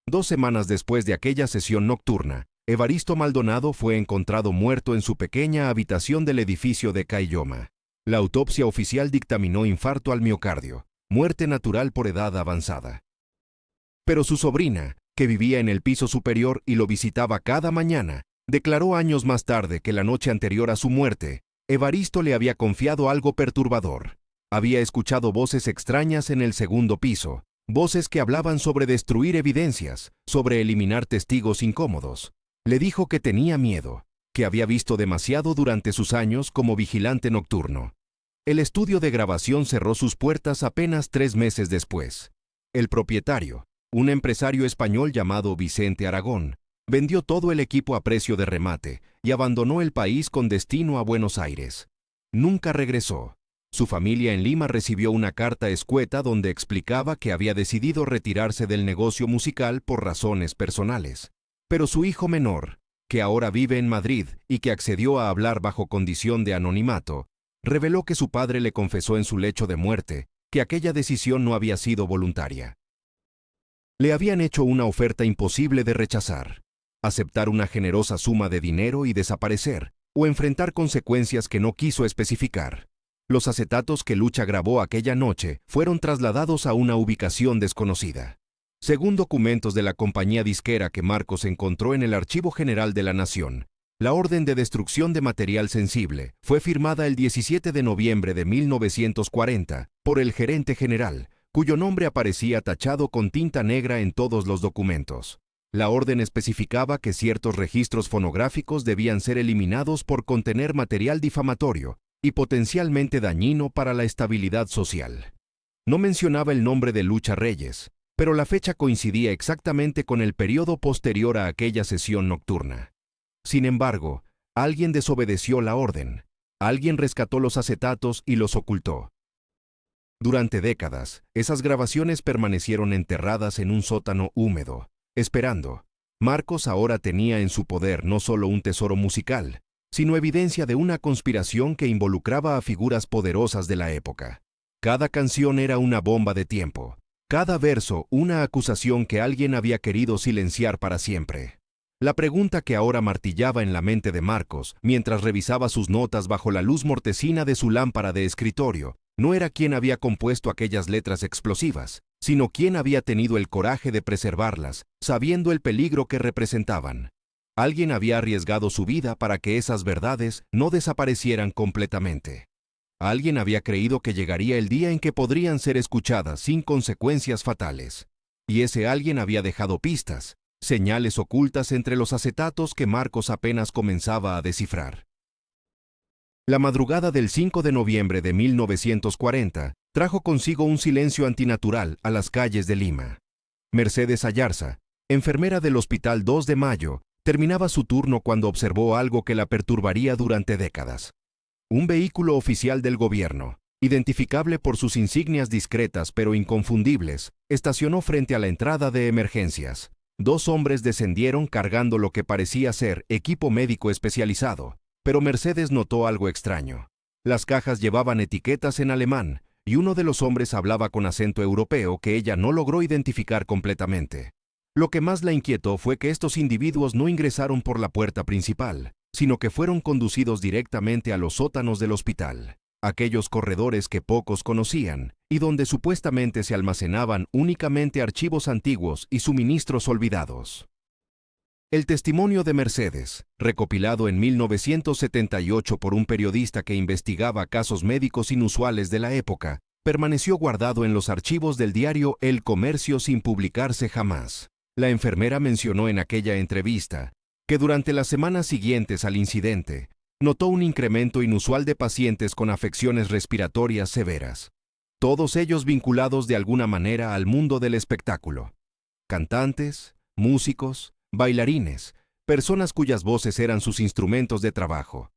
Speaker 1: 2 semanas después de aquella sesión nocturna, Evaristo Maldonado fue encontrado muerto en su pequeña habitación del edificio de Caylloma. La autopsia oficial dictaminó infarto al miocardio, muerte natural por edad avanzada. Pero su sobrina, que vivía en el piso superior y lo visitaba cada mañana, declaró años más tarde que la noche anterior a su muerte, Evaristo le había confiado algo perturbador. Había escuchado voces extrañas en el segundo piso, voces que hablaban sobre destruir evidencias, sobre eliminar testigos incómodos. Le dijo que tenía miedo, que había visto demasiado durante sus años como vigilante nocturno. El estudio de grabación cerró sus puertas apenas 3 meses después. El propietario, un empresario español llamado Vicente Aragón, vendió todo el equipo a precio de remate y abandonó el país con destino a Buenos Aires. Nunca regresó. Su familia en Lima recibió una carta escueta donde explicaba que había decidido retirarse del negocio musical por razones personales. Pero su hijo menor, que ahora vive en Madrid y que accedió a hablar bajo condición de anonimato, reveló que su padre le confesó en su lecho de muerte que aquella decisión no había sido voluntaria. Le habían hecho una oferta imposible de rechazar: aceptar una generosa suma de dinero y desaparecer, o enfrentar consecuencias que no quiso especificar. Los acetatos que Lucha grabó aquella noche fueron trasladados a una ubicación desconocida. Según documentos de la compañía disquera que Marcos encontró en el Archivo General de la Nación, la orden de destrucción de material sensible fue firmada el 17 de noviembre de 1940 por el gerente general, cuyo nombre aparecía tachado con tinta negra en todos los documentos. La orden especificaba que ciertos registros fonográficos debían ser eliminados por contener material difamatorio y potencialmente dañino para la estabilidad social. No mencionaba el nombre de Lucha Reyes, pero la fecha coincidía exactamente con el periodo posterior a aquella sesión nocturna. Sin embargo, alguien desobedeció la orden. Alguien rescató los acetatos y los ocultó. Durante décadas, esas grabaciones permanecieron enterradas en un sótano húmedo, esperando. Marcos ahora tenía en su poder no solo un tesoro musical, sino evidencia de una conspiración que involucraba a figuras poderosas de la época. Cada canción era una bomba de tiempo, cada verso una acusación que alguien había querido silenciar para siempre. La pregunta que ahora martillaba en la mente de Marcos, mientras revisaba sus notas bajo la luz mortecina de su lámpara de escritorio, no era quién había compuesto aquellas letras explosivas, sino quién había tenido el coraje de preservarlas, sabiendo el peligro que representaban. Alguien había arriesgado su vida para que esas verdades no desaparecieran completamente. Alguien había creído que llegaría el día en que podrían ser escuchadas sin consecuencias fatales. Y ese alguien había dejado pistas, señales ocultas entre los acetatos que Marcos apenas comenzaba a descifrar. La madrugada del 5 de noviembre de 1940 trajo consigo un silencio antinatural a las calles de Lima. Mercedes Ayarza, enfermera del Hospital 2 de Mayo, terminaba su turno cuando observó algo que la perturbaría durante décadas. Un vehículo oficial del gobierno, identificable por sus insignias discretas pero inconfundibles, estacionó frente a la entrada de emergencias. Dos hombres descendieron cargando lo que parecía ser equipo médico especializado, pero Mercedes notó algo extraño. Las cajas llevaban etiquetas en alemán, y uno de los hombres hablaba con acento europeo que ella no logró identificar completamente. Lo que más la inquietó fue que estos individuos no ingresaron por la puerta principal, sino que fueron conducidos directamente a los sótanos del hospital, aquellos corredores que pocos conocían, y donde supuestamente se almacenaban únicamente archivos antiguos y suministros olvidados. El testimonio de Mercedes, recopilado en 1978 por un periodista que investigaba casos médicos inusuales de la época, permaneció guardado en los archivos del diario El Comercio sin publicarse jamás. La enfermera mencionó en aquella entrevista que durante las semanas siguientes al incidente, notó un incremento inusual de pacientes con afecciones respiratorias severas, todos ellos vinculados de alguna manera al mundo del espectáculo. Cantantes, músicos, bailarines, personas cuyas voces eran sus instrumentos de trabajo.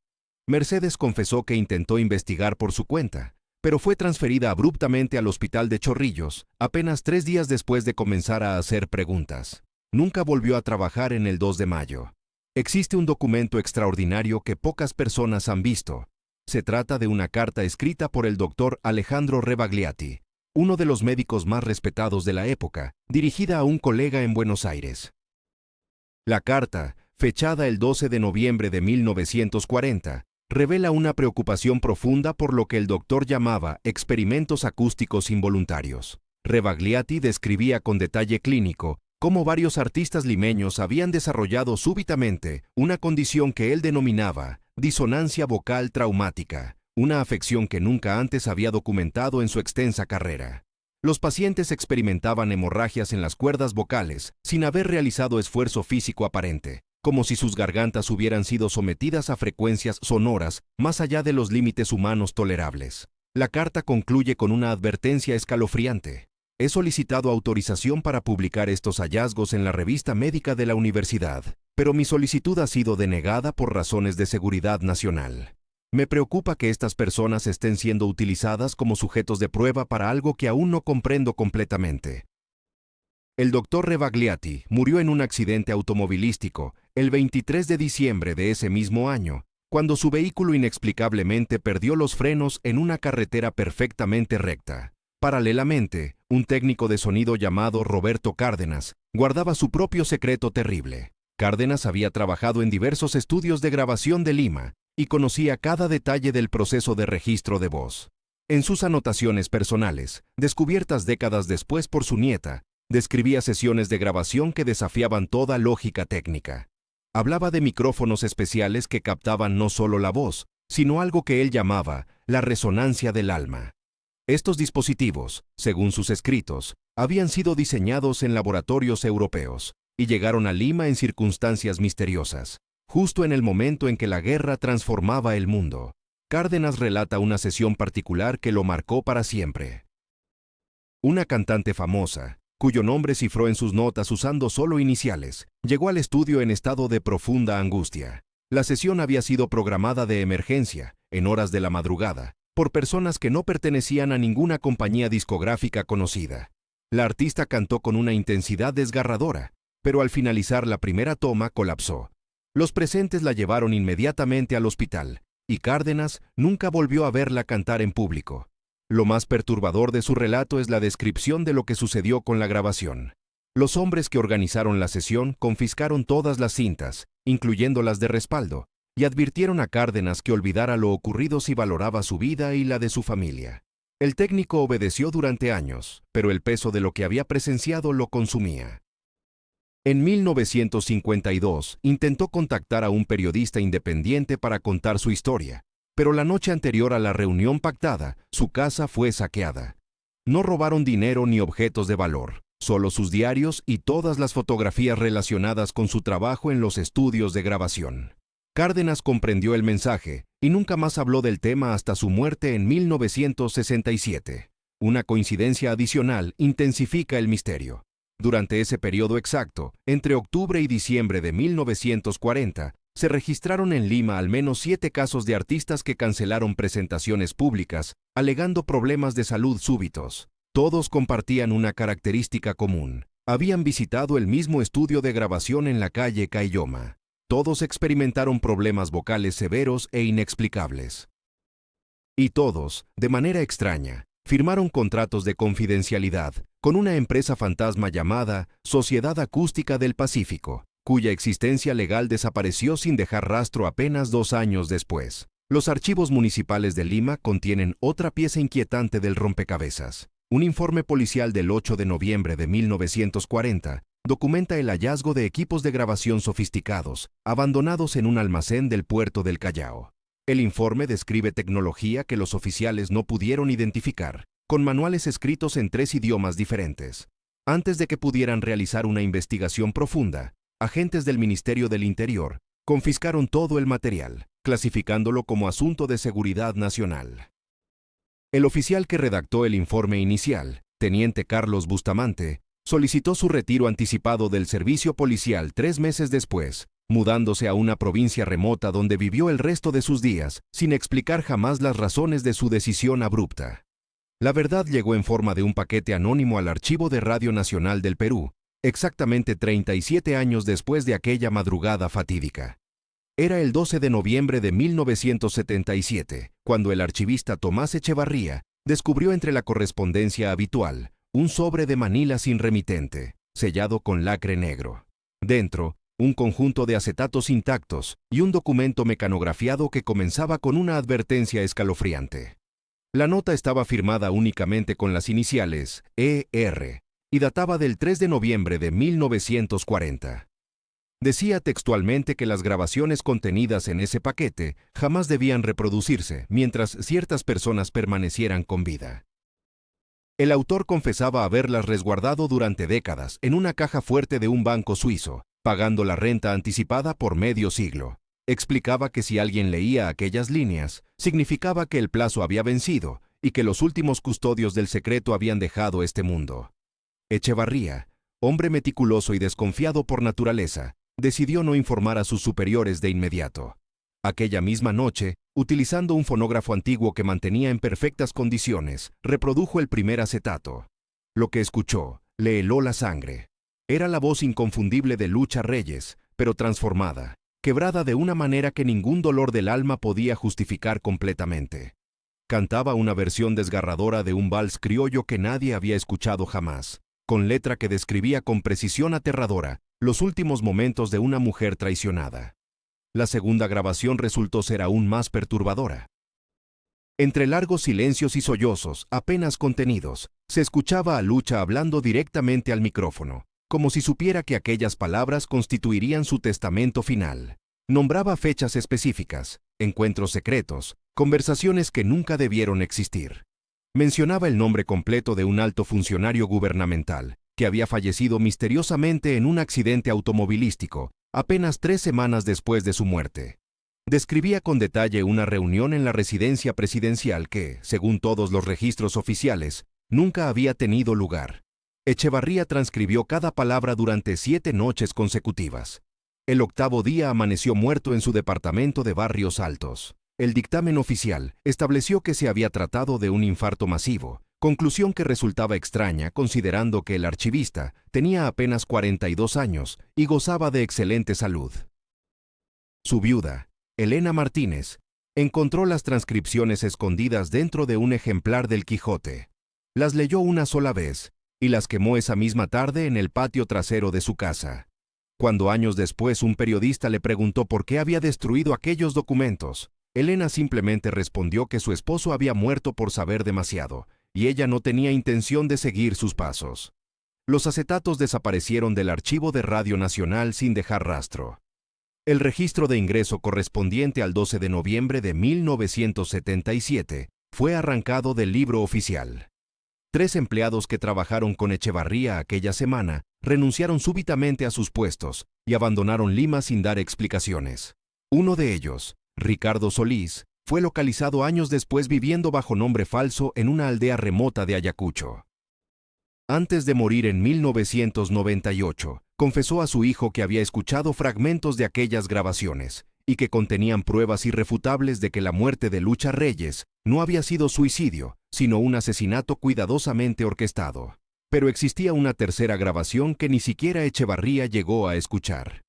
Speaker 1: Mercedes confesó que intentó investigar por su cuenta, pero fue transferida abruptamente al hospital de Chorrillos, apenas 3 días después de comenzar a hacer preguntas. Nunca volvió a trabajar en el 2 de mayo. Existe un documento extraordinario que pocas personas han visto. Se trata de una carta escrita por el doctor Alejandro Rebagliati, uno de los médicos más respetados de la época, dirigida a un colega en Buenos Aires. La carta, fechada el 12 de noviembre de 1940, revela una preocupación profunda por lo que el doctor llamaba experimentos acústicos involuntarios. Rebagliati describía con detalle clínico cómo varios artistas limeños habían desarrollado súbitamente una condición que él denominaba disonancia vocal traumática, una afección que nunca antes había documentado en su extensa carrera. Los pacientes experimentaban hemorragias en las cuerdas vocales sin haber realizado esfuerzo físico aparente, como si sus gargantas hubieran sido sometidas a frecuencias sonoras más allá de los límites humanos tolerables. La carta concluye con una advertencia escalofriante. He solicitado autorización para publicar estos hallazgos en la revista médica de la universidad, pero mi solicitud ha sido denegada por razones de seguridad nacional. Me preocupa que estas personas estén siendo utilizadas como sujetos de prueba para algo que aún no comprendo completamente. El doctor Rebagliati murió en un accidente automovilístico el 23 de diciembre de ese mismo año, cuando su vehículo inexplicablemente perdió los frenos en una carretera perfectamente recta. Paralelamente, un técnico de sonido llamado Roberto Cárdenas guardaba su propio secreto terrible. Cárdenas había trabajado en diversos estudios de grabación de Lima y conocía cada detalle del proceso de registro de voz. En sus anotaciones personales, descubiertas décadas después por su nieta, describía sesiones de grabación que desafiaban toda lógica técnica. Hablaba de micrófonos especiales que captaban no solo la voz, sino algo que él llamaba la resonancia del alma. Estos dispositivos, según sus escritos, habían sido diseñados en laboratorios europeos y llegaron a Lima en circunstancias misteriosas, justo en el momento en que la guerra transformaba el mundo. Cárdenas relata una sesión particular que lo marcó para siempre. Una cantante famosa, cuyo nombre cifró en sus notas usando solo iniciales, llegó al estudio en estado de profunda angustia. La sesión había sido programada de emergencia, en horas de la madrugada, por personas que no pertenecían a ninguna compañía discográfica conocida. La artista cantó con una intensidad desgarradora, pero al finalizar la primera toma colapsó. Los presentes la llevaron inmediatamente al hospital, y Cárdenas nunca volvió a verla cantar en público. Lo más perturbador de su relato es la descripción de lo que sucedió con la grabación. Los hombres que organizaron la sesión confiscaron todas las cintas, incluyendo las de respaldo, y advirtieron a Cárdenas que olvidara lo ocurrido si valoraba su vida y la de su familia. El técnico obedeció durante años, pero el peso de lo que había presenciado lo consumía. En 1952 intentó contactar a un periodista independiente para contar su historia, pero la noche anterior a la reunión pactada, su casa fue saqueada. No robaron dinero ni objetos de valor, solo sus diarios y todas las fotografías relacionadas con su trabajo en los estudios de grabación. Cárdenas comprendió el mensaje y nunca más habló del tema hasta su muerte en 1967. Una coincidencia adicional intensifica el misterio. Durante ese periodo exacto, entre octubre y diciembre de 1940, se registraron en Lima al menos 7 casos de artistas que cancelaron presentaciones públicas, alegando problemas de salud súbitos. Todos compartían una característica común. Habían visitado el mismo estudio de grabación en la calle Caylloma. Todos experimentaron problemas vocales severos e inexplicables. Y todos, de manera extraña, firmaron contratos de confidencialidad con una empresa fantasma llamada Sociedad Acústica del Pacífico, cuya existencia legal desapareció sin dejar rastro apenas 2 años después. Los archivos municipales de Lima contienen otra pieza inquietante del rompecabezas. Un informe policial del 8 de noviembre de 1940 documenta el hallazgo de equipos de grabación sofisticados, abandonados en un almacén del puerto del Callao. El informe describe tecnología que los oficiales no pudieron identificar, con manuales escritos en 3 idiomas diferentes. Antes de que pudieran realizar una investigación profunda, agentes del Ministerio del Interior confiscaron todo el material, clasificándolo como asunto de seguridad nacional. El oficial que redactó el informe inicial, teniente Carlos Bustamante, solicitó su retiro anticipado del servicio policial 3 meses después, mudándose a una provincia remota donde vivió el resto de sus días, sin explicar jamás las razones de su decisión abrupta. La verdad llegó en forma de un paquete anónimo al Archivo de Radio Nacional del Perú, exactamente 37 años después de aquella madrugada fatídica. Era el 12 de noviembre de 1977, cuando el archivista Tomás Echevarría descubrió entre la correspondencia habitual un sobre de Manila sin remitente, sellado con lacre negro. Dentro, un conjunto de acetatos intactos y un documento mecanografiado que comenzaba con una advertencia escalofriante. La nota estaba firmada únicamente con las iniciales ER y databa del 3 de noviembre de 1940. Decía textualmente que las grabaciones contenidas en ese paquete jamás debían reproducirse mientras ciertas personas permanecieran con vida. El autor confesaba haberlas resguardado durante décadas en una caja fuerte de un banco suizo, pagando la renta anticipada por medio siglo. Explicaba que si alguien leía aquellas líneas, significaba que el plazo había vencido y que los últimos custodios del secreto habían dejado este mundo. Echevarría, hombre meticuloso y desconfiado por naturaleza, decidió no informar a sus superiores de inmediato. Aquella misma noche, utilizando un fonógrafo antiguo que mantenía en perfectas condiciones, reprodujo el primer acetato. Lo que escuchó le heló la sangre. Era la voz inconfundible de Lucha Reyes, pero transformada, quebrada de una manera que ningún dolor del alma podía justificar completamente. Cantaba una versión desgarradora de un vals criollo que nadie había escuchado jamás, con letra que describía con precisión aterradora los últimos momentos de una mujer traicionada. La segunda grabación resultó ser aún más perturbadora. Entre largos silencios y sollozos, apenas contenidos, se escuchaba a Lucha hablando directamente al micrófono, como si supiera que aquellas palabras constituirían su testamento final. Nombraba fechas específicas, encuentros secretos, conversaciones que nunca debieron existir. Mencionaba el nombre completo de un alto funcionario gubernamental, que había fallecido misteriosamente en un accidente automovilístico, apenas 3 semanas después de su muerte. Describía con detalle una reunión en la residencia presidencial que, según todos los registros oficiales, nunca había tenido lugar. Echevarría transcribió cada palabra durante 7 noches consecutivas. El 8º día amaneció muerto en su departamento de Barrios Altos. el dictamen oficial estableció que se había tratado de un infarto masivo, conclusión que resultaba extraña considerando que el archivista tenía apenas 42 años y gozaba de excelente salud. Su viuda, Elena Martínez, encontró las transcripciones escondidas dentro de un ejemplar del Quijote. Las leyó una sola vez y las quemó esa misma tarde en el patio trasero de su casa. Cuando años después un periodista le preguntó por qué había destruido aquellos documentos, Elena simplemente respondió que su esposo había muerto por saber demasiado, y ella no tenía intención de seguir sus pasos. Los acetatos desaparecieron del archivo de Radio Nacional sin dejar rastro. El registro de ingreso correspondiente al 12 de noviembre de 1977 fue arrancado del libro oficial. 3 empleados que trabajaron con Echevarría aquella semana renunciaron súbitamente a sus puestos y abandonaron Lima sin dar explicaciones. Uno de ellos, Ricardo Solís, fue localizado años después viviendo bajo nombre falso en una aldea remota de Ayacucho. Antes de morir en 1998, confesó a su hijo que había escuchado fragmentos de aquellas grabaciones y que contenían pruebas irrefutables de que la muerte de Lucha Reyes no había sido suicidio, sino un asesinato cuidadosamente orquestado. Pero existía una tercera grabación que ni siquiera Echevarría llegó a escuchar.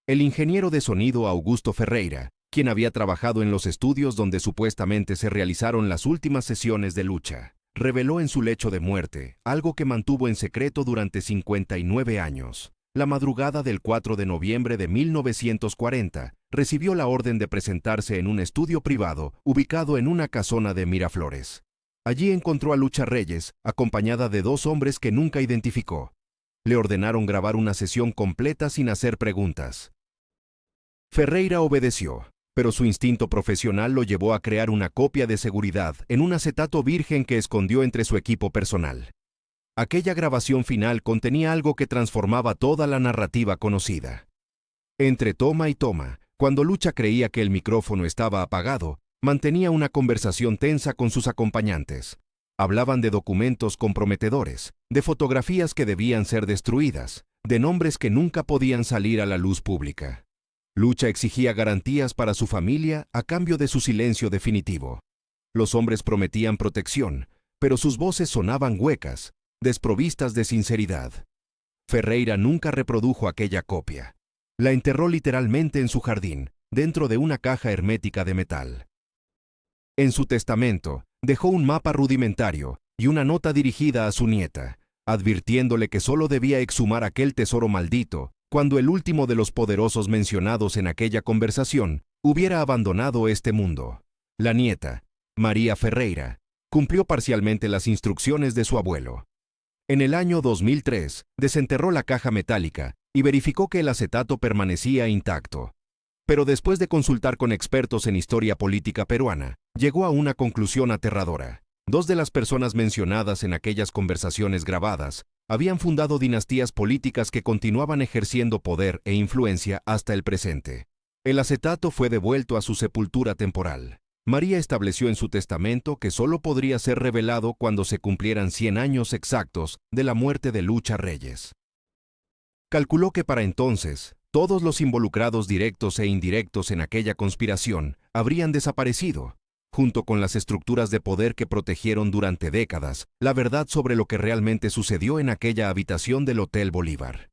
Speaker 1: El ingeniero de sonido Augusto Ferreira, quien había trabajado en los estudios donde supuestamente se realizaron las últimas sesiones de Lucha, reveló en su lecho de muerte algo que mantuvo en secreto durante 59 años. La madrugada del 4 de noviembre de 1940, recibió la orden de presentarse en un estudio privado ubicado en una casona de Miraflores. Allí encontró a Lucha Reyes, acompañada de 2 hombres que nunca identificó. Le ordenaron grabar una sesión completa sin hacer preguntas. Ferreira obedeció, pero su instinto profesional lo llevó a crear una copia de seguridad en un acetato virgen que escondió entre su equipo personal. Aquella grabación final contenía algo que transformaba toda la narrativa conocida. Entre toma y toma, cuando Lucha creía que el micrófono estaba apagado, mantenía una conversación tensa con sus acompañantes. Hablaban de documentos comprometedores, de fotografías que debían ser destruidas, de nombres que nunca podían salir a la luz pública. Lucha exigía garantías para su familia a cambio de su silencio definitivo. Los hombres prometían protección, pero sus voces sonaban huecas, desprovistas de sinceridad. Ferreira nunca reprodujo aquella copia. La enterró literalmente en su jardín, dentro de una caja hermética de metal. En su testamento, dejó un mapa rudimentario y una nota dirigida a su nieta, advirtiéndole que solo debía exhumar aquel tesoro maldito cuando el último de los poderosos mencionados en aquella conversación hubiera abandonado este mundo. La nieta, María Ferreira, cumplió parcialmente las instrucciones de su abuelo. En el año 2003, desenterró la caja metálica y verificó que el acetato permanecía intacto. Pero después de consultar con expertos en historia política peruana, llegó a una conclusión aterradora. 2 de las personas mencionadas en aquellas conversaciones grabadas habían fundado dinastías políticas que continuaban ejerciendo poder e influencia hasta el presente. El acetato fue devuelto a su sepultura temporal. María estableció en su testamento que solo podría ser revelado cuando se cumplieran 100 años exactos de la muerte de Lucha Reyes. Calculó que para entonces, todos los involucrados directos e indirectos en aquella conspiración habrían desaparecido, junto con las estructuras de poder que protegieron durante décadas la verdad sobre lo que realmente sucedió en aquella habitación del Hotel Bolívar.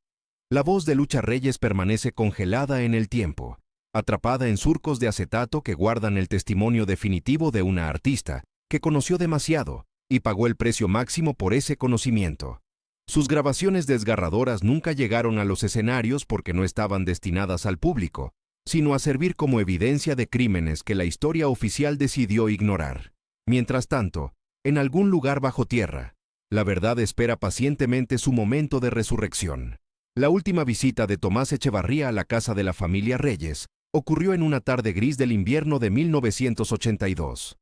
Speaker 1: La voz de Lucha Reyes permanece congelada en el tiempo, atrapada en surcos de acetato que guardan el testimonio definitivo de una artista que conoció demasiado y pagó el precio máximo por ese conocimiento. Sus grabaciones desgarradoras nunca llegaron a los escenarios porque no estaban destinadas al público, sino a servir como evidencia de crímenes que la historia oficial decidió ignorar. Mientras tanto, en algún lugar bajo tierra, la verdad espera pacientemente su momento de resurrección. La última visita de Tomás Echevarría a la casa de la familia Reyes ocurrió en una tarde gris del invierno de 1982.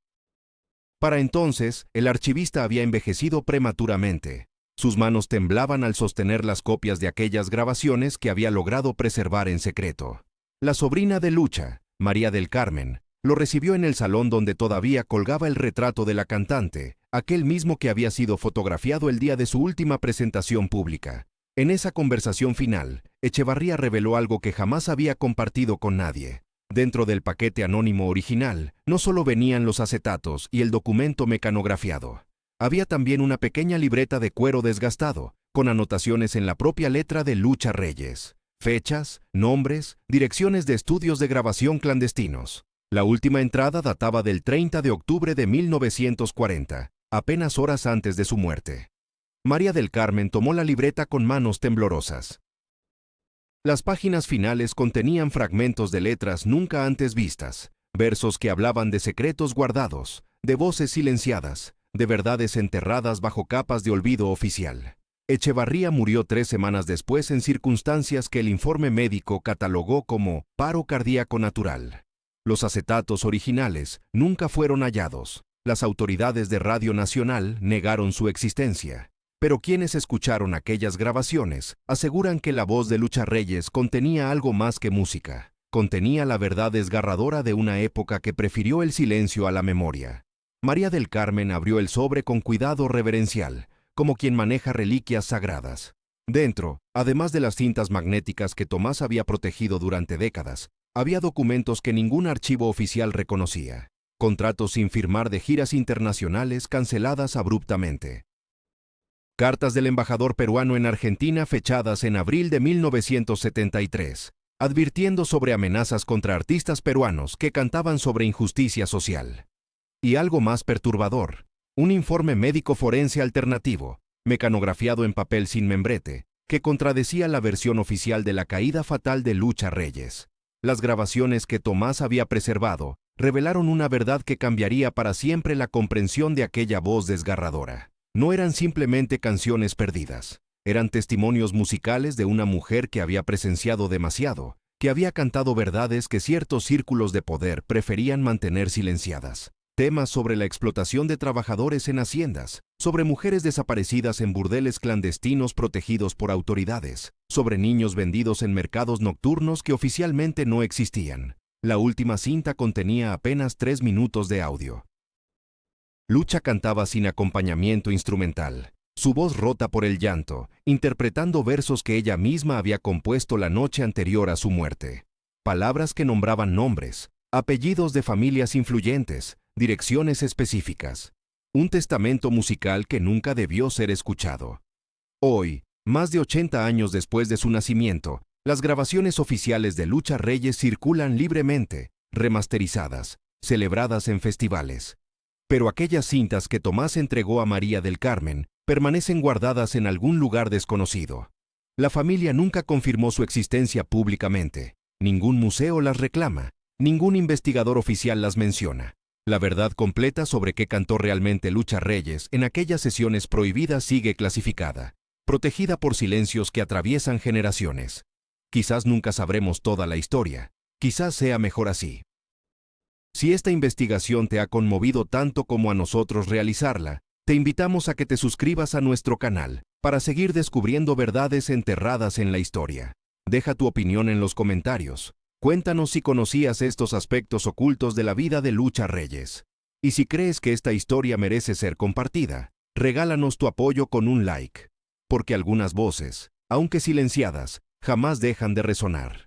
Speaker 1: Para entonces, el archivista había envejecido prematuramente. Sus manos temblaban al sostener las copias de aquellas grabaciones que había logrado preservar en secreto. La sobrina de Lucha, María del Carmen, lo recibió en el salón donde todavía colgaba el retrato de la cantante, aquel mismo que había sido fotografiado el día de su última presentación pública. En esa conversación final, Echevarría reveló algo que jamás había compartido con nadie. Dentro del paquete anónimo original, no solo venían los acetatos y el documento mecanografiado. Había también una pequeña libreta de cuero desgastado, con anotaciones en la propia letra de Lucha Reyes. Fechas, nombres, direcciones de estudios de grabación clandestinos. La última entrada databa del 30 de octubre de 1940, apenas horas antes de su muerte. María del Carmen tomó la libreta con manos temblorosas. Las páginas finales contenían fragmentos de letras nunca antes vistas, versos que hablaban de secretos guardados, de voces silenciadas, de verdades enterradas bajo capas de olvido oficial. Echevarría murió 3 semanas después en circunstancias que el informe médico catalogó como paro cardíaco natural. Los acetatos originales nunca fueron hallados. Las autoridades de Radio Nacional negaron su existencia. Pero quienes escucharon aquellas grabaciones aseguran que la voz de Lucha Reyes contenía algo más que música. Contenía la verdad desgarradora de una época que prefirió el silencio a la memoria. María del Carmen abrió el sobre con cuidado reverencial, como quien maneja reliquias sagradas. Dentro, además de las cintas magnéticas que Tomás había protegido durante décadas, había documentos que ningún archivo oficial reconocía. Contratos sin firmar de giras internacionales canceladas abruptamente. Cartas del embajador peruano en Argentina fechadas en abril de 1973, advirtiendo sobre amenazas contra artistas peruanos que cantaban sobre injusticia social. Y algo más perturbador, un informe médico forense alternativo, mecanografiado en papel sin membrete, que contradecía la versión oficial de la caída fatal de Lucha Reyes. Las grabaciones que Tomás había preservado revelaron una verdad que cambiaría para siempre la comprensión de aquella voz desgarradora. No eran simplemente canciones perdidas, eran testimonios musicales de una mujer que había presenciado demasiado, que había cantado verdades que ciertos círculos de poder preferían mantener silenciadas. Temas sobre la explotación de trabajadores en haciendas, sobre mujeres desaparecidas en burdeles clandestinos protegidos por autoridades, sobre niños vendidos en mercados nocturnos que oficialmente no existían. La última cinta contenía apenas 3 minutos de audio. Lucha cantaba sin acompañamiento instrumental, su voz rota por el llanto, interpretando versos que ella misma había compuesto la noche anterior a su muerte. Palabras que nombraban nombres, apellidos de familias influyentes, direcciones específicas. Un testamento musical que nunca debió ser escuchado. Hoy, más de 80 años después de su nacimiento, las grabaciones oficiales de Lucha Reyes circulan libremente, remasterizadas, celebradas en festivales. Pero aquellas cintas que Tomás entregó a María del Carmen permanecen guardadas en algún lugar desconocido. La familia nunca confirmó su existencia públicamente. Ningún museo las reclama. Ningún investigador oficial las menciona. La verdad completa sobre qué cantó realmente Lucha Reyes en aquellas sesiones prohibidas sigue clasificada, protegida por silencios que atraviesan generaciones. Quizás nunca sabremos toda la historia. Quizás sea mejor así. Si esta investigación te ha conmovido tanto como a nosotros realizarla, te invitamos a que te suscribas a nuestro canal para seguir descubriendo verdades enterradas en la historia. Deja tu opinión en los comentarios. Cuéntanos si conocías estos aspectos ocultos de la vida de Lucha Reyes. Y si crees que esta historia merece ser compartida, regálanos tu apoyo con un like. Porque algunas voces, aunque silenciadas, jamás dejan de resonar.